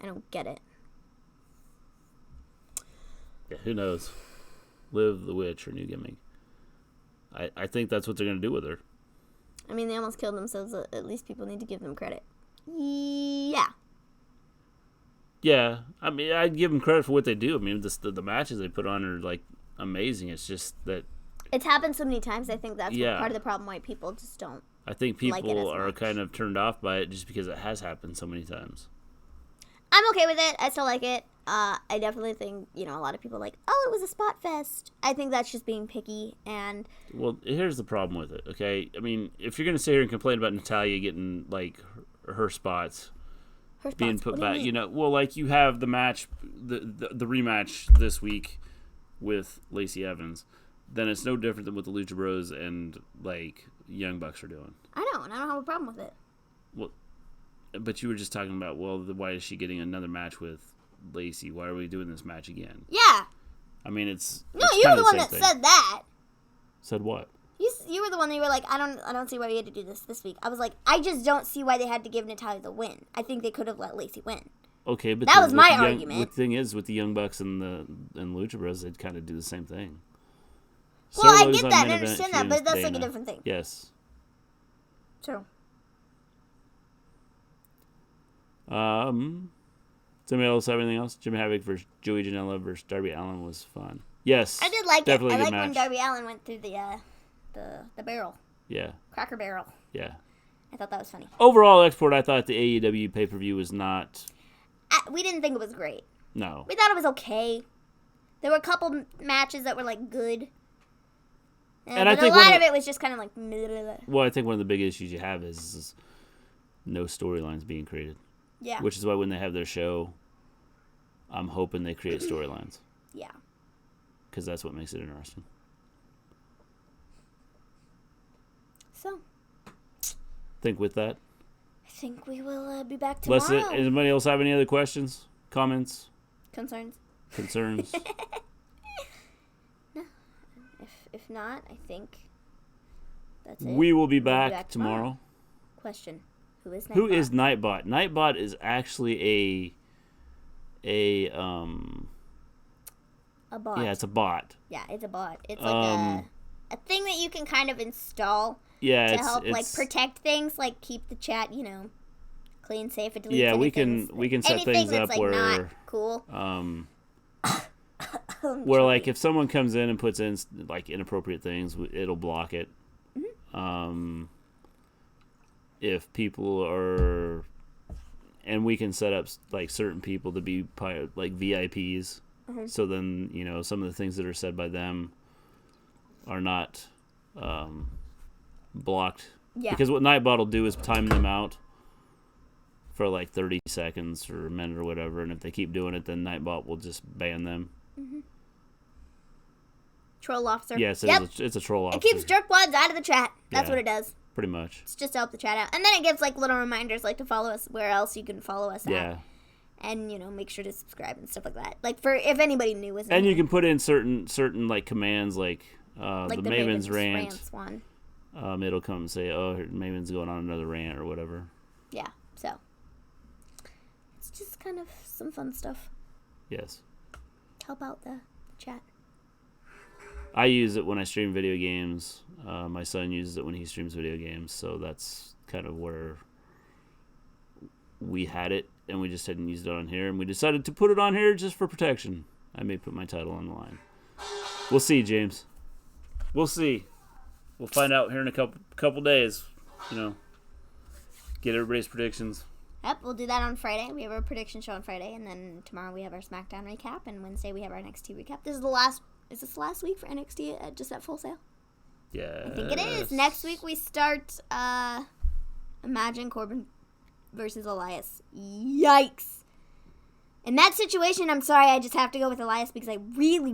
I don't get it. Yeah, who knows? Liv the Witch, her new gimmick. I think that's what they're going to do with her. I mean, they almost killed themselves. At least people need to give them credit. Yeah. Yeah. I mean, I'd give them credit for what they do. I mean, the matches they put on are, amazing. It's just that... It's happened so many times. I think that's Yeah. part of the problem why people just don't I think like it people as are much. kind of turned off by it just because it has happened so many times. I'm okay with it. I still like it. I definitely think, a lot of people are like, oh, it was a spot fest. I think that's just being picky. And Well, here's the problem with it, okay? I mean, if you're going to sit here and complain about Natalya getting, her spots her spots, being put what do back, you mean? you have the match, the rematch this week with Lacey Evans, then it's no different than what the Lucha Bros and, Young Bucks are doing. I don't have a problem with it. Well, but you were just talking about, why is she getting another match with Lacey? Why are we doing this match again? Yeah. I mean, it's No, it's you kinda were the one same that thing. said that. Said what? You were the one that you were like, I don't see why we had to do this week. I was like, I just don't see why they had to give Natalya the win. I think they could have let Lacey win. Okay, but That was my with the argument. The thing is, with the Young Bucks and Lucha Bros, they'd kind of do the same thing. Well, I Solo's get on that, main I event, understand she that, but and that's like a Dana. different thing. Yes. True. Somebody else have anything else? Jimmy Havoc versus Joey Janela versus Darby Allin was fun. Yes. I did like definitely it. I a like good when match. Darby Allin went through the barrel, Yeah. cracker barrel. Yeah. I thought that was funny. Overall export, I thought the AEW pay-per-view was not... We didn't think it was great. No. We thought it was okay. There were a couple matches that were good. And I but think a lot one of it was just kind of like... Bleh. Well, I think one of the big issues you have is no storylines being created. Yeah. Which is why when they have their show, I'm hoping they create storylines. Yeah. Because that's what makes it interesting. So, I think with that, I think we will be back tomorrow. does anybody else have any other questions, comments, Concerns? concerns? No. If not, I think that's it. We will be We'll back tomorrow. Question. Who is Nightbot? Who is Nightbot? Nightbot is actually a bot? yeah, it's a bot. Yeah, it's a bot. It's like a thing that you can kind of install Yeah, to it's help it's, protect things, keep the chat, clean, safe. It deletes Yeah, we anything can set anything things that's up not where cool. where like if someone comes in and puts in like inappropriate things, it'll block it. Mm-hmm. If people are, and we can set up like certain people to be like VIPs. Mm-hmm. So then, you know, some of the things that are said by them are not blocked. Yeah. Because what Nightbot will do is time them out for like 30 seconds or a minute or whatever, and if they keep doing it, then Nightbot will just ban them. Mm-hmm. Troll officer. Yes, it's a troll officer. It keeps jerkwads out of the chat. That's what it does. Pretty much. It's just to help the chat out. And then it gives like little reminders like to follow us where else you can follow us at. And, you know, make sure to subscribe and stuff like that. Like for if anybody new isn't. And you can put in certain like commands like the Maven's rant. One. It'll come and say, oh, Maven's going on another rant or whatever. Yeah, so. It's just kind of some fun stuff. Yes. Help out the chat. I use it when I stream video games. My son uses it when he streams video games. So that's kind of where we had it. And we just hadn't used it on here. And we decided to put it on here just for protection. I may put my title on the line. We'll see, James. We'll see. We'll find out here in a couple days. You know, get everybody's predictions. Yep, we'll do that on Friday. We have our prediction show on Friday, and then tomorrow we have our SmackDown recap, and Wednesday we have our NXT recap. Is this the last week for NXT just at Full Sail? Yeah. I think it is. Next week we start Imagine Corbin versus Elias. Yikes. In that situation, I'm sorry, I just have to go with Elias because I really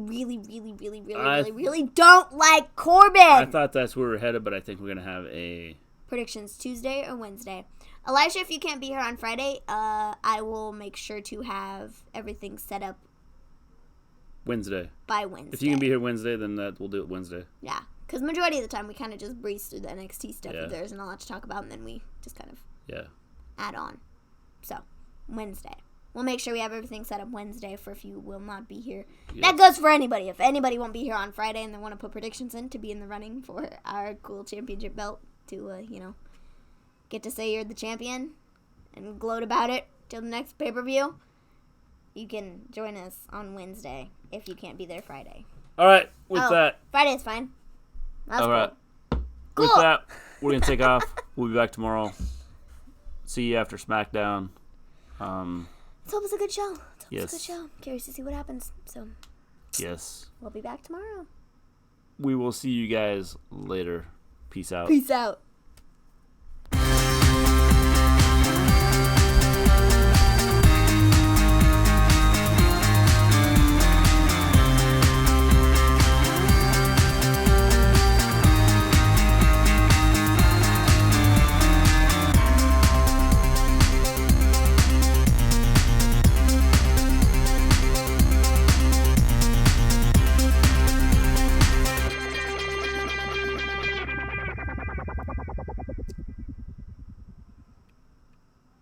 don't like Corbin. I thought that's where we're headed, but I think we're going to have a... predictions Tuesday or Wednesday. Elijah, if you can't be here on Friday, I will make sure to have everything set up Wednesday. By Wednesday. If you can be here Wednesday, then we'll do it Wednesday. Yeah, because majority of the time we kind of just breeze through the NXT stuff if there isn't a lot to talk about, and then we just kind of add on. So, Wednesday. We'll make sure we have everything set up Wednesday for if you will not be here. Yes. That goes for anybody. If anybody won't be here on Friday and they want to put predictions in to be in the running for our cool championship belt to, get to say you're the champion and gloat about it till the next pay-per-view, you can join us on Wednesday if you can't be there Friday. All right, with that. Friday is fine. That's all right. Cool. With that, we're going to take off. We'll be back tomorrow. See you after SmackDown. Let's hope it's a good show. It's a good show. Curious to see what happens. So. Yes. We'll be back tomorrow. We will see you guys later. Peace out. Peace out.